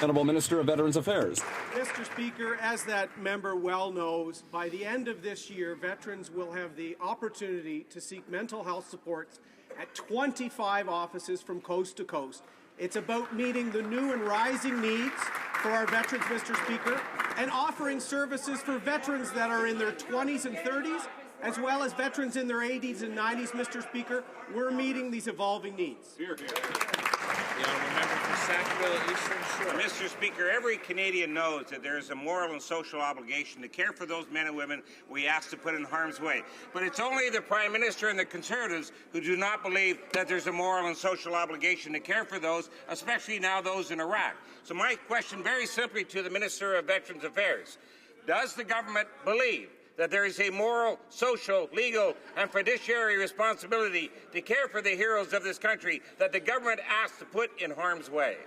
Honourable Minister of Veterans Affairs. Mr. Speaker, as that member well knows, by the end of this year, veterans will have the opportunity to seek mental health supports at 25 offices from coast to coast. It's about meeting the new and rising needs for our veterans, Mr. Speaker, and offering services for veterans that are in their 20s and 30s, as well as veterans in their 80s and 90s, Mr. Speaker. We're meeting these evolving needs. Here, here. The Honourable Member for Sackville Eastern Shore. Mr. Speaker, every Canadian knows that there is a moral and social obligation to care for those men and women we ask to put in harm's way. But it's only the Prime Minister and the Conservatives who do not believe that there's a moral and social obligation to care for those, especially now those in Iraq. So my question very simply to the Minister of Veterans Affairs, does the government believe that there is a moral, social, legal, and fiduciary responsibility to care for the heroes of this country that the government asks to put in harm's way?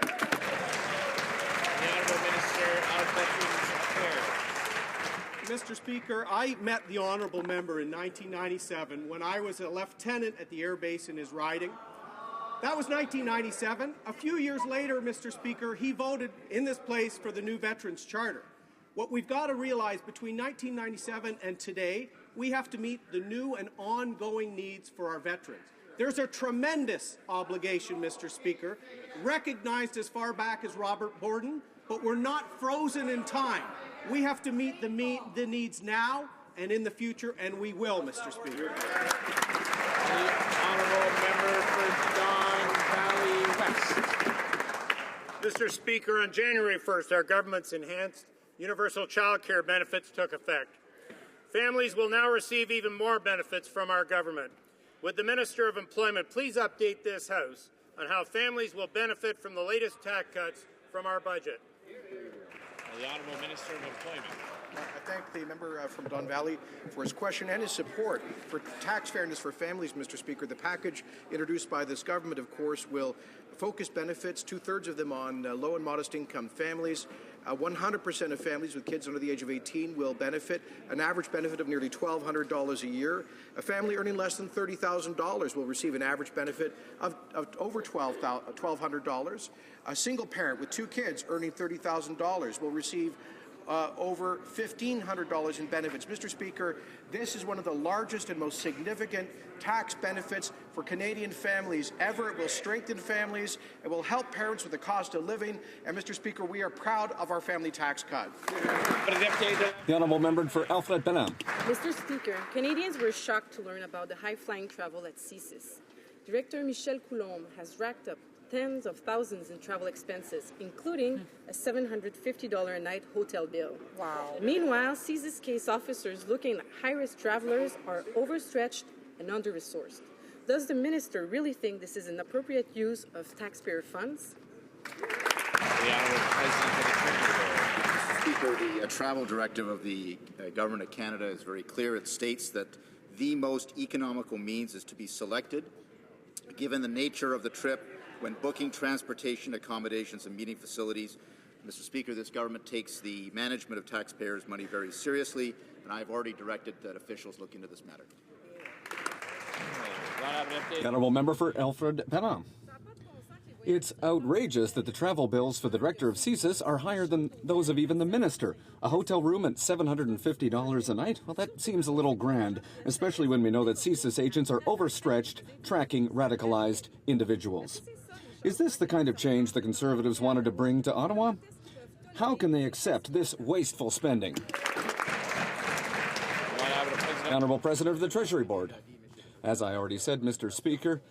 The Honourable Minister of Veterans Affairs. Mr. Speaker, I met the Honourable Member in 1997 when I was a lieutenant at the Air Base in his riding. That was 1997. A few years later, Mr. Speaker, he voted in this place for the new Veterans Charter. What we've got to realize between 1997 and today, we have to meet the new and ongoing needs for our veterans. There's a tremendous obligation, Mr. Speaker, recognized as far back as Robert Borden, but we're not frozen in time. We have to meet the needs now and in the future, and we will, Mr. Speaker. The Honourable Member for Don Valley West. Mr. Speaker, on January 1st, our government's enhanced universal child care benefits took effect. Families will now receive even more benefits from our government. Would the Minister of Employment please update this House on how families will benefit from the latest tax cuts from our budget? The Honourable Minister of Employment. I thank the member from Don Valley for his question and his support for tax fairness for families, Mr. Speaker. The package introduced by this government, of course, will focus benefits, two-thirds of them on low and modest income families. 100% of families with kids under the age of 18 will benefit, an average benefit of nearly $1,200 a year. A family earning less than $30,000 will receive an average benefit of over $1,200. A single parent with two kids earning $30,000 will receive over $1,500 in benefits. Mr. Speaker, this is one of the largest and most significant tax benefits for Canadian families ever. It will strengthen families. It will help parents with the cost of living. And, Mr. Speaker, we are proud of our family tax cut. The honourable member for Alfred Benham. Mr. Speaker, Canadians were shocked to learn about the high-flying travel at CSIS. Director Michel Coulombe has racked up tens of thousands in travel expenses, including a $750 a night hotel bill. Wow. Meanwhile, CSIS case officers looking at high-risk travelers are overstretched and under-resourced. Does the minister really think this is an appropriate use of taxpayer funds? The Honourable President of the Treasury. Mr. Speaker, the travel directive of the Government of Canada is very clear. It states that the most economical means is to be selected, given the nature of the trip, when booking transportation, accommodations, and meeting facilities. Mr. Speaker, this government takes the management of taxpayers' money very seriously, and I have already directed that officials look into this matter. The honourable member for Alfred Benham. It's outrageous that the travel bills for the director of CSIS are higher than those of even the minister. A hotel room at $750 a night? Well, that seems a little grand, especially when we know that CSIS agents are overstretched tracking radicalized individuals. Is this the kind of change the Conservatives wanted to bring to Ottawa? How can they accept this wasteful spending? The Honourable President of the Treasury Board. As I already said, Mr. Speaker,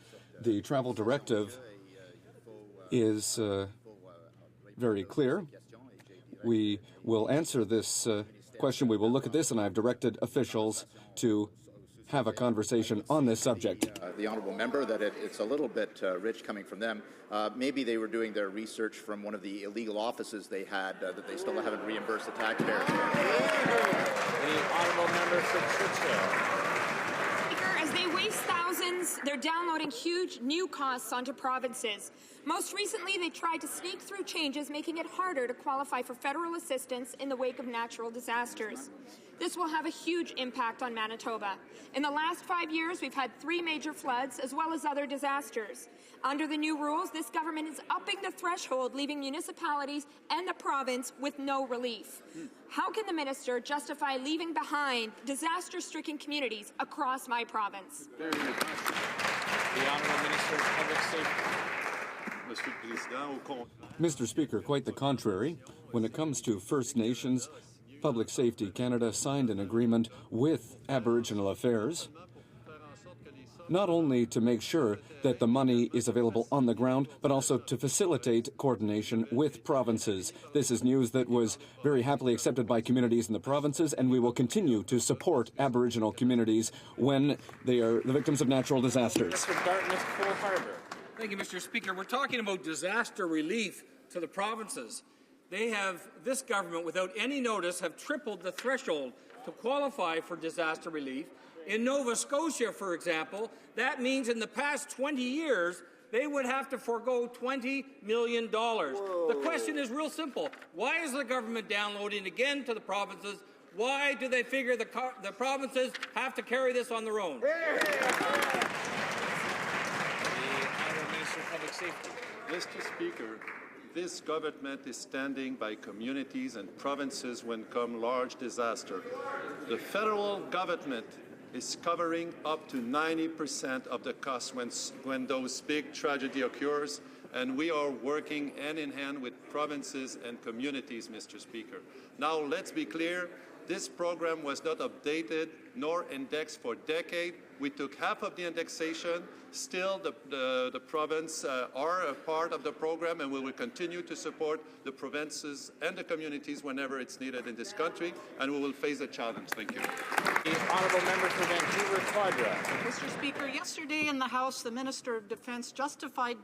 the travel directive is very clear. We will answer this question. We will look at this, and I've directed officials to have a conversation on this subject. The honourable member that it's a little bit rich coming from them. Maybe they were doing their research from one of the illegal offices they had that they still haven't reimbursed the taxpayers. The honourable member for Churchill. As they waste thousands, they're downloading huge new costs onto provinces. Most recently, they tried to sneak through changes, making it harder to qualify for federal assistance in the wake of natural disasters. This will have a huge impact on Manitoba. In the last 5 years, we've had 3 major floods as well as other disasters. Under the new rules, this government is upping the threshold, leaving municipalities and the province with no relief. How can the minister justify leaving behind disaster-stricken communities across my province? The Honourable Minister of Public Safety. Mr. Speaker, quite the contrary. When it comes to First Nations, Public Safety Canada signed an agreement with Aboriginal Affairs, not only to make sure that the money is available on the ground, but also to facilitate coordination with provinces. This is news that was very happily accepted by communities in the provinces, and we will continue to support Aboriginal communities when they are the victims of natural disasters. Mr. Dartmouth, Cole Harbour. Thank you, Mr. Speaker. We're talking about disaster relief to the provinces. This government, without any notice, have tripled the threshold to qualify for disaster relief. In Nova Scotia, for example, that means in the past 20 years, they would have to forego $20 million. Whoa. The question is real simple. Why is the government downloading again to the provinces? Why do they figure the provinces have to carry this on their own? Public Safety. Mr. Speaker, this government is standing by communities and provinces when come large disaster. The federal government is covering up to 90% of the costs when those big tragedy occurs, and we are working hand in hand with provinces and communities, Mr. Speaker. Now, let's be clear. This program was not updated nor indexed for decades. We took half of the indexation. Still, the province are a part of the program, and we will continue to support the provinces and the communities whenever it's needed in this country, and we will face the challenge. Thank you. The honourable member for Vancouver Quadra. Mr. Speaker, yesterday in the House, the Minister of Defence justified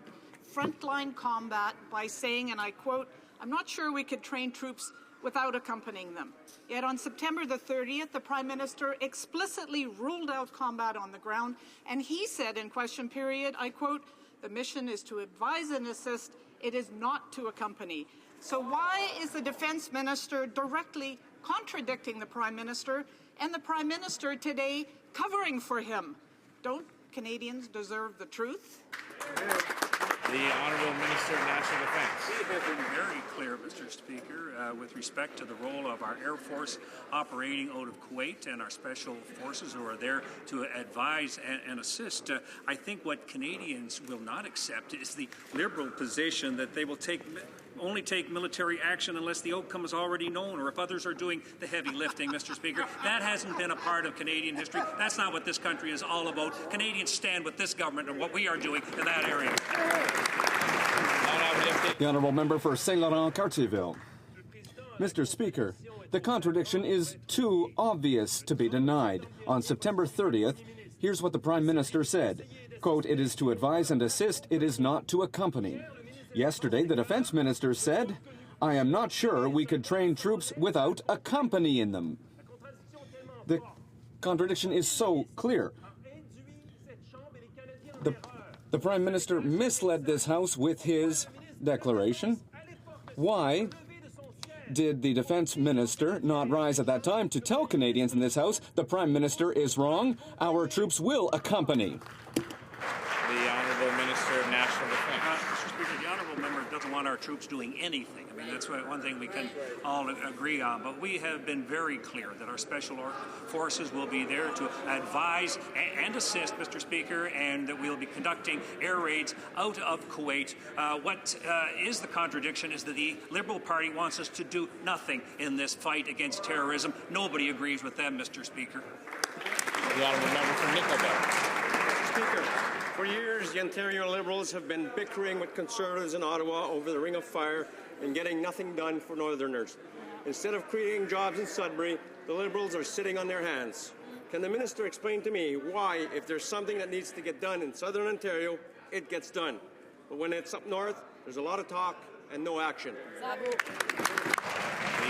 frontline combat by saying, and I quote, "I'm not sure we could train troops without accompanying them." Yet on September the 30th, the Prime Minister explicitly ruled out combat on the ground, and he said in question period, I quote, "The mission is to advise and assist, it is not to accompany." So why is the Defence Minister directly contradicting the Prime Minister, and the Prime Minister today covering for him? Don't Canadians deserve the truth? The The Honourable Minister of National Defence. We have been very clear, Mr. Speaker, with respect to the role of our Air Force operating out of Kuwait and our special forces who are there to advise and assist. I think what Canadians will not accept is the Liberal position that they will only take military action unless the outcome is already known or if others are doing the heavy lifting, Mr. Speaker. That hasn't been a part of Canadian history. That's not what this country is all about. Canadians stand with this government and what we are doing in that area. The Honourable Member for Saint Laurent Cartierville. Mr. Speaker, the contradiction is too obvious to be denied. On September 30th, here's what the Prime Minister said. Quote, "It is to advise and assist, it is not to accompany." Yesterday, the Defence Minister said, "I am not sure we could train troops without accompanying them." The contradiction is so clear. The Prime Minister misled this House with his declaration. Why did the Defence Minister not rise at that time to tell Canadians in this House the Prime Minister is wrong? Our troops will accompany. The Honourable Minister of National Defence. Mr. Speaker, the Honourable Member doesn't want our troops doing anything. I mean, that's one thing we can all agree on. But we have been very clear that our special forces will be there to advise and assist, Mr. Speaker, and that we'll be conducting air raids out of Kuwait. What is the contradiction is that the Liberal Party wants us to do nothing in this fight against terrorism. Nobody agrees with them, Mr. Speaker. The Honourable Member for Nickelbelt. Mr. Speaker, for years, the Ontario Liberals have been bickering with Conservatives in Ottawa over the Ring of Fire and getting nothing done for Northerners. Instead of creating jobs in Sudbury, the Liberals are sitting on their hands. Can the Minister explain to me why, if there's something that needs to get done in Southern Ontario, it gets done, but when it's up north, there's a lot of talk and no action? The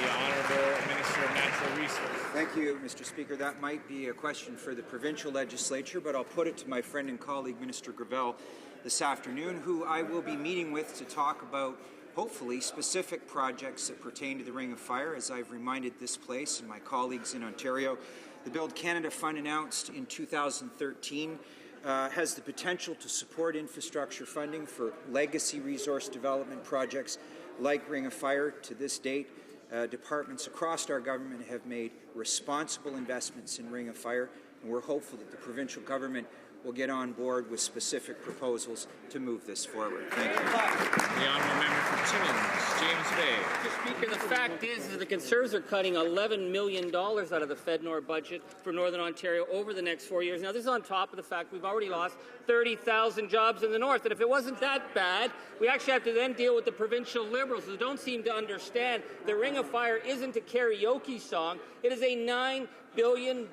Honourable Minister of Natural Resources. Thank you, Mr. Speaker. That might be a question for the provincial legislature, but I'll put it to my friend and colleague, Minister Gravel, this afternoon, who I will be meeting with to talk about, hopefully, specific projects that pertain to the Ring of Fire. As I've reminded this place and my colleagues in Ontario, the Build Canada Fund announced in 2013 has the potential to support infrastructure funding for legacy resource development projects like Ring of Fire. To this date, departments across our government have made responsible investments in Ring of Fire, and we're hopeful that the provincial government will get on board with specific proposals to move this forward. Thank you. The Honourable Member for Timmins, James Bay. Mr. Speaker, the fact is that the Conservatives are cutting $11 million out of the FedNor budget for Northern Ontario over the next 4 years. Now, this is on top of the fact we've already lost 30,000 jobs in the north. And if it wasn't that bad, we actually have to then deal with the provincial Liberals who don't seem to understand the Ring of Fire isn't a karaoke song. It is a $9 billion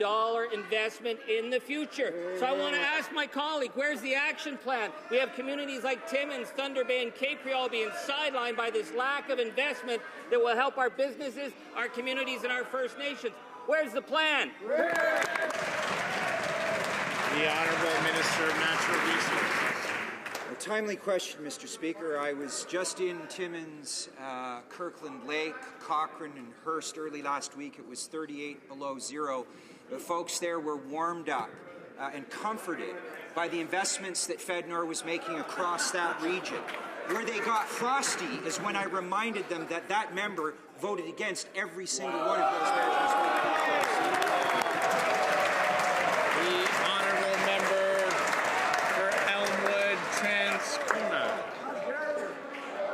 investment in the future. So I want to ask my colleague, where's the action plan? We have communities like Timmins, Thunder Bay, and Cape Creole being sidelined by this lack of investment that will help our businesses, our communities, and our First Nations. Where's the plan? The Honourable Minister of Natural Resources. A timely question, Mr. Speaker. I was just in Timmins, Kirkland Lake, Cochrane, and Hearst early last week. It was 38 below zero. The folks there were warmed up and comforted by the investments that FedNor was making across that region. Where they got frosty is when I reminded them that that member voted against every single one of those measures. The Honourable Member for Elmwood Transcona.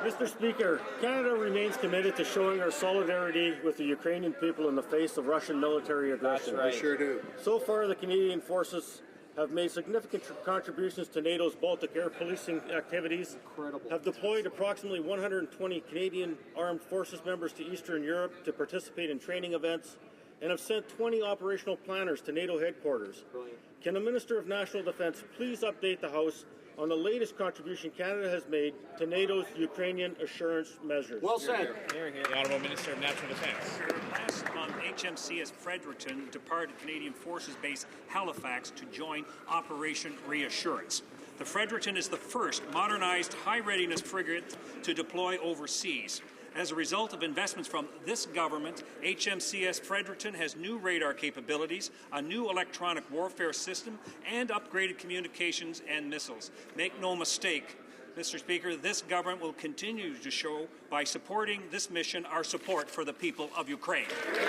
Mr. Speaker, Canada remains committed to showing our solidarity with the Ukrainian people in the face of Russian military aggression. That's right. We sure do. So far, the Canadian forces have made significant contributions to NATO's Baltic air policing activities, have deployed approximately 120 Canadian Armed Forces members to Eastern Europe to participate in training events, and have sent 20 operational planners to NATO headquarters. Can the Minister of National Defence please update the House on the latest contribution Canada has made to NATO's Ukrainian assurance measures? Well said. The Honourable Minister of National Defence. Last month, HMCS Fredericton departed Canadian Forces Base Halifax to join Operation Reassurance. The Fredericton is the first modernized high-readiness frigate to deploy overseas. As a result of investments from this government, HMCS Fredericton has new radar capabilities, a new electronic warfare system, and upgraded communications and missiles. Make no mistake, Mr. Speaker, this government will continue to show by supporting this mission our support for the people of Ukraine. The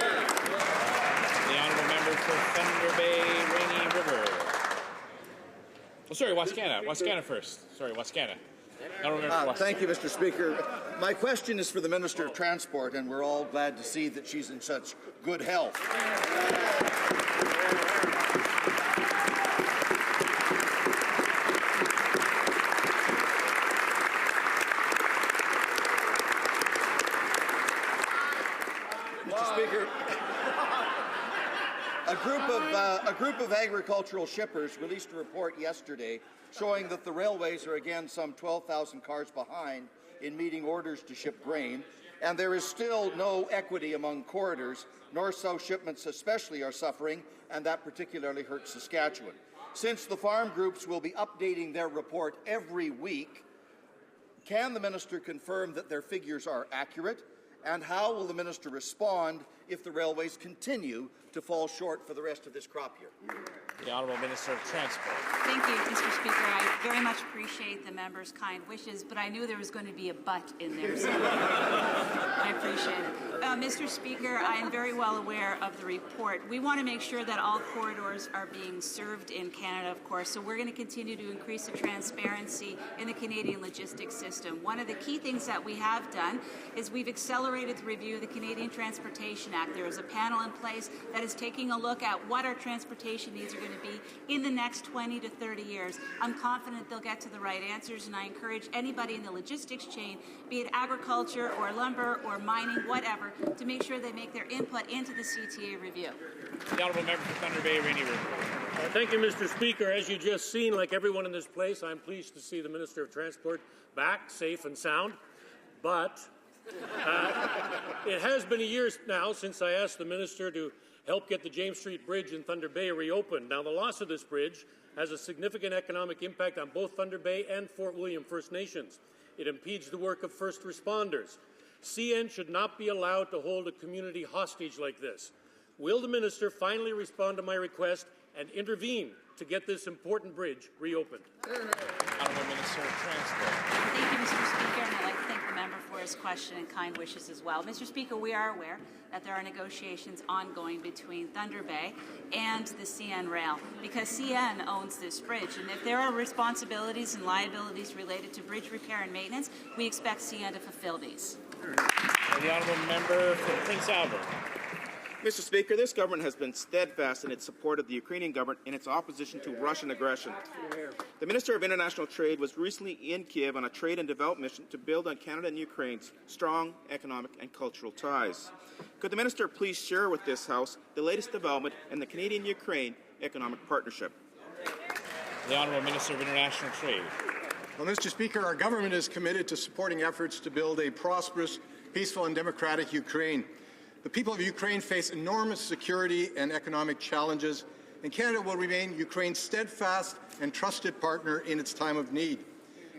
honourable member for Thunder Bay, Rainy River. Oh, sorry, Wascana. Wascana first. Sorry, Wascana. Thank you, Mr. Speaker. My question is for the Minister of Transport, and we're all glad to see that she's in such good health. Mr. Speaker, a group of agricultural shippers released a report yesterday showing that the railways are again some 12,000 cars behind in meeting orders to ship grain, and there is still no equity among corridors. North-south shipments especially are suffering, and that particularly hurts Saskatchewan. Since the farm groups will be updating their report every week, can the minister confirm that their figures are accurate? And how will the minister respond if the railways continue to fall short for the rest of this crop year? The Honourable Minister of Transport. Thank you, Mr. Speaker. I very much appreciate the member's kind wishes, but I knew there was going to be a but in there, so I appreciate it. Mr. Speaker, I am very well aware of the report. We want to make sure that all corridors are being served in Canada, of course, so we're going to continue to increase the transparency in the Canadian logistics system. One of the key things that we have done is we've accelerated the review of the Canadian Transportation Act. There is a panel in place that is taking a look at what our transportation needs are going to be in the next 20 to 30 years. I'm confident they'll get to the right answers, and I encourage anybody in the logistics chain, be it agriculture or lumber or mining, whatever, to make sure they make their input into the CTA review. The Honourable Member for Thunder Bay, Rainy River. Thank you, Mr. Speaker. As you just seen, like everyone in this place, I'm pleased to see the Minister of Transport back, safe and sound. But it has been a year now since I asked the Minister to help get the James Street Bridge in Thunder Bay reopened. Now, the loss of this bridge has a significant economic impact on both Thunder Bay and Fort William First Nations. It impedes the work of first responders. CN should not be allowed to hold a community hostage like this. Will the minister finally respond to my request and intervene to get this important bridge reopened? Honourable Minister of Transport. Thank you, Mr. Speaker, and I'd like to thank the member for his question and kind wishes as well. Mr. Speaker, we are aware that there are negotiations ongoing between Thunder Bay and the CN Rail because CN owns this bridge, and if there are responsibilities and liabilities related to bridge repair and maintenance, we expect CN to fulfill these. The Honourable Member for Prince Albert. Mr. Speaker, this government has been steadfast in its support of the Ukrainian government in its opposition to Russian aggression. The Minister of International Trade was recently in Kiev on a trade and development mission to build on Canada and Ukraine's strong economic and cultural ties. Could the Minister please share with this House the latest development in the Canadian-Ukraine economic partnership? The Honourable Minister of International Trade. Well, Mr. Speaker, our government is committed to supporting efforts to build a prosperous, peaceful and democratic Ukraine. The people of Ukraine face enormous security and economic challenges, and Canada will remain Ukraine's steadfast and trusted partner in its time of need.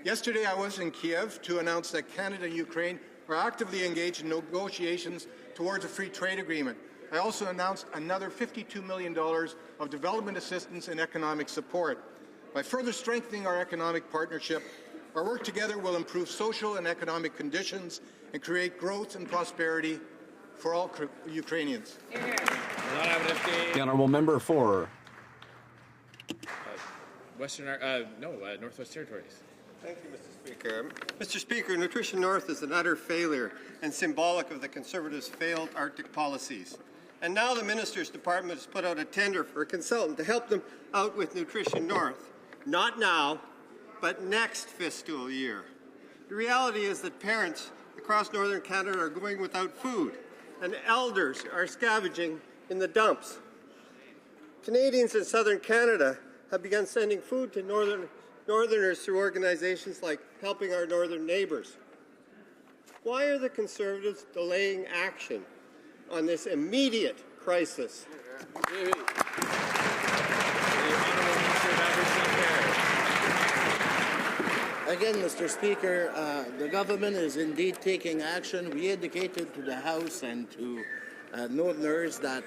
Yesterday, I was in Kiev to announce that Canada and Ukraine are actively engaged in negotiations towards a free trade agreement. I also announced another $52 million of development assistance and economic support. By further strengthening our economic partnership, our work together will improve social and economic conditions and create growth and prosperity for all Ukrainians. The Honourable Member for Northwest Territories. Thank you, Mr. Speaker. Mr. Speaker, Nutrition North is an utter failure and symbolic of the Conservatives' failed Arctic policies. And now the Minister's Department has put out a tender for a consultant to help them out with Nutrition North. Not now, but next fiscal year. The reality is that parents across northern Canada are going without food, and elders are scavenging in the dumps. Canadians in southern Canada have begun sending food to northerners through organizations like Helping Our Northern Neighbours. Why are the Conservatives delaying action on this immediate crisis? Again, Mr. Speaker, the government is indeed taking action. We indicated to the House and to Northerners that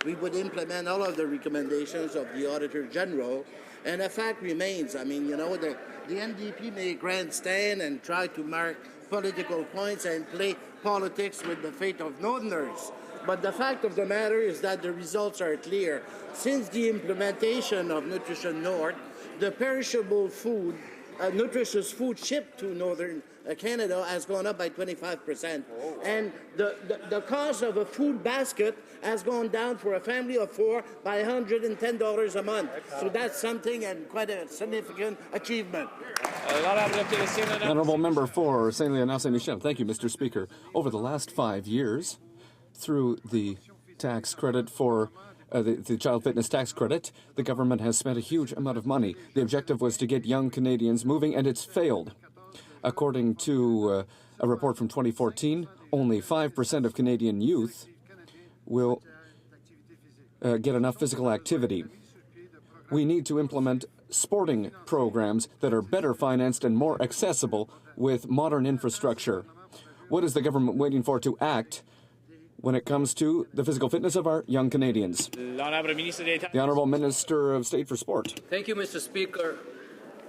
we would implement all of the recommendations of the Auditor General, And the fact remains, I mean, you know, the NDP may grandstand and try to mark political points and play politics with the fate of Northerners. But the fact of the matter is that the results are clear. Since the implementation of Nutrition North, the perishable food, nutritious food shipped to Northern Canada has gone up by 25%. And the cost of a food basket has gone down for a family of 4 by $110 a month. So that's something and quite a significant achievement. Honourable Member for Saint-Léonard-Saint-Michel. Thank you, Mr. Speaker. Over the last 5 years, through the tax credit for the child fitness tax credit, the government has spent a huge amount of money. The objective was to get young Canadians moving, and it's failed. According to a report from 2014, only 5% of Canadian youth will get enough physical activity. We need to implement sporting programs that are better financed and more accessible with modern infrastructure. What is the government waiting for to act when it comes to the physical fitness of our young Canadians? The Honourable Minister of State for Sport. Thank you, Mr. Speaker.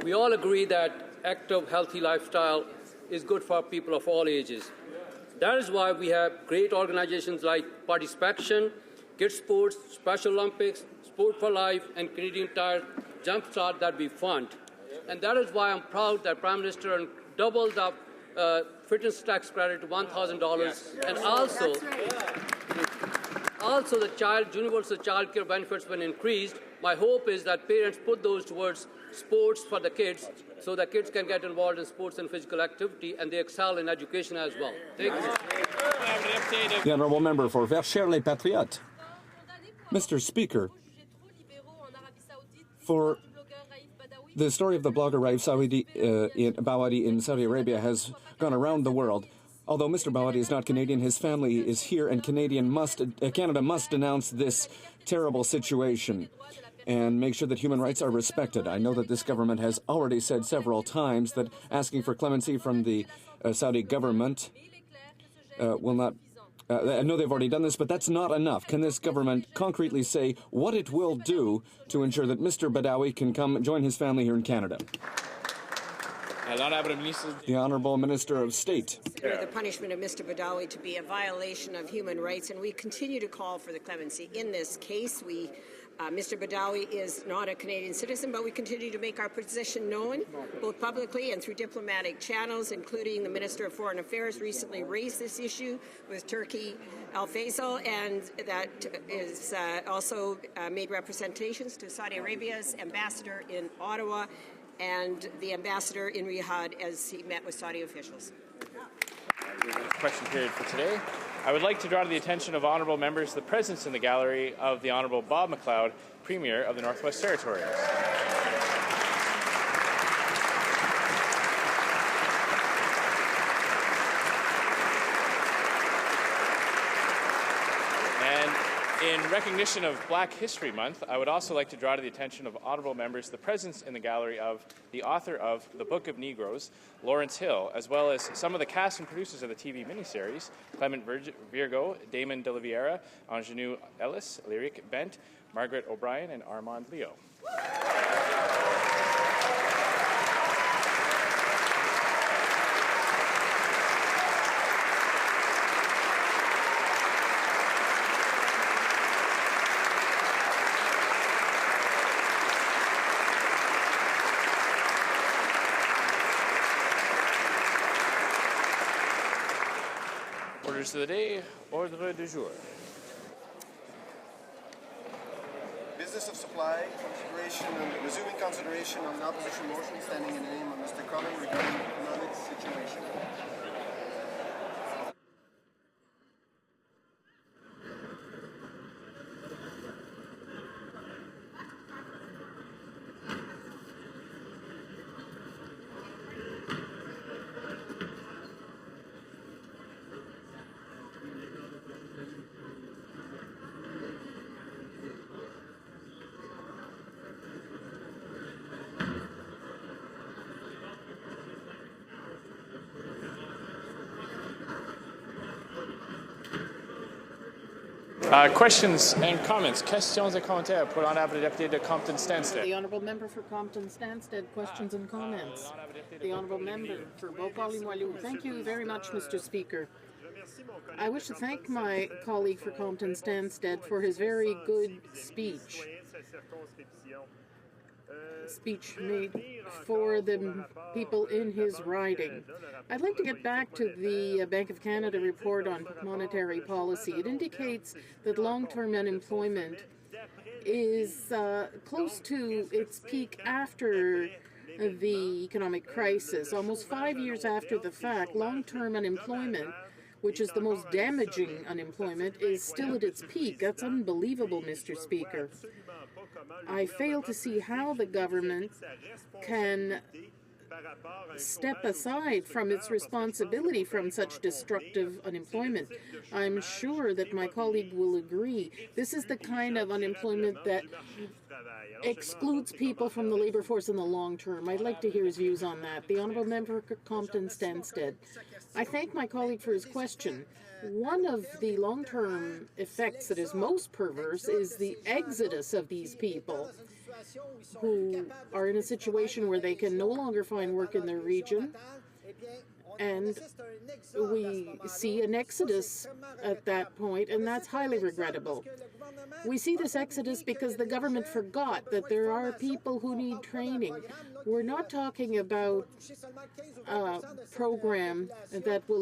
We all agree that active, healthy lifestyle is good for people of all ages. That is why we have great organizations like Participation, Kids Sports, Special Olympics, Sport for Life, and Canadian Tire Jumpstart that we fund. And that is why I'm proud that Prime Minister doubled the fitness tax credit to $1,000, and also the universal child care benefits when increased. My hope is that parents put those towards sports for the kids, so that kids can get involved in sports and physical activity, and they excel in education as well. Thank you. The Honourable Member for Verchères-les-Patriotes. Mr. Speaker, for the story of the blogger Raif Bawadi in Saudi Arabia has gone around the world. Although Mr. Bawadi is not Canadian, his family is here, and Canada must denounce this terrible situation and make sure that human rights are respected. I know that this government has already said several times that asking for clemency from the Saudi government will not... I know they've already done this, but that's not enough. Can this government concretely say what it will do to ensure that Mr. Badawi can come join his family here in Canada? The Honourable Minister of State. The punishment of Mr. Badawi to be a violation of human rights, and we continue to call for the clemency. In this case, Mr. Badawi is not a Canadian citizen, but we continue to make our position known, both publicly and through diplomatic channels, including the Minister of Foreign Affairs recently raised this issue with Turkey Al-Faisal, and that is also made representations to Saudi Arabia's ambassador in Ottawa and the ambassador in Riyadh as he met with Saudi officials. Question period for today. I would like to draw to the attention of honourable members the presence in the gallery of the Honourable Bob McLeod, Premier of the Northwest Territories. In recognition of Black History Month, I would also like to draw to the attention of honourable members the presence in the gallery of the author of The Book of Negroes, Lawrence Hill, as well as some of the cast and producers of the TV miniseries, Clement Virgo, Damon de Oliveira, Ingenue Ellis, Lyric Bent, Margaret O'Brien, and Armand Leo. Orders of the day, ordre du jour. Business of supply, resuming consideration on the opposition motion standing in the name of Mr. Cullen regarding the economic situation. Questions and comments. Questions et commentaires pour l'honorable député de Compton-Stanstead. The honourable member for Compton-Stanstead. Questions and comments. The honourable member for Beauport-Limoilou. Thank you very much, Mr. Speaker. I wish to thank my colleague for Compton-Stanstead for his very good speech made for the people in his riding. I'd like to get back to the Bank of Canada report on monetary policy. It indicates that long-term unemployment is close to its peak after the economic crisis. Almost 5 years after the fact, long-term unemployment, which is the most damaging unemployment, is still at its peak. That's unbelievable, Mr. Speaker. I fail to see how the government can step aside from its responsibility from such destructive unemployment. I'm sure that my colleague will agree. This is the kind of unemployment that excludes people from the labour force in the long term. I'd like to hear his views on that. The honourable member for Compton-Stanstead. I thank my colleague for his question. One of the long-term effects that is most perverse is the exodus of these people who are in a situation where they can no longer find work in their region, and we see an exodus at that point, and that's highly regrettable. We see this exodus because the government forgot that there are people who need training. We're not talking about a program that will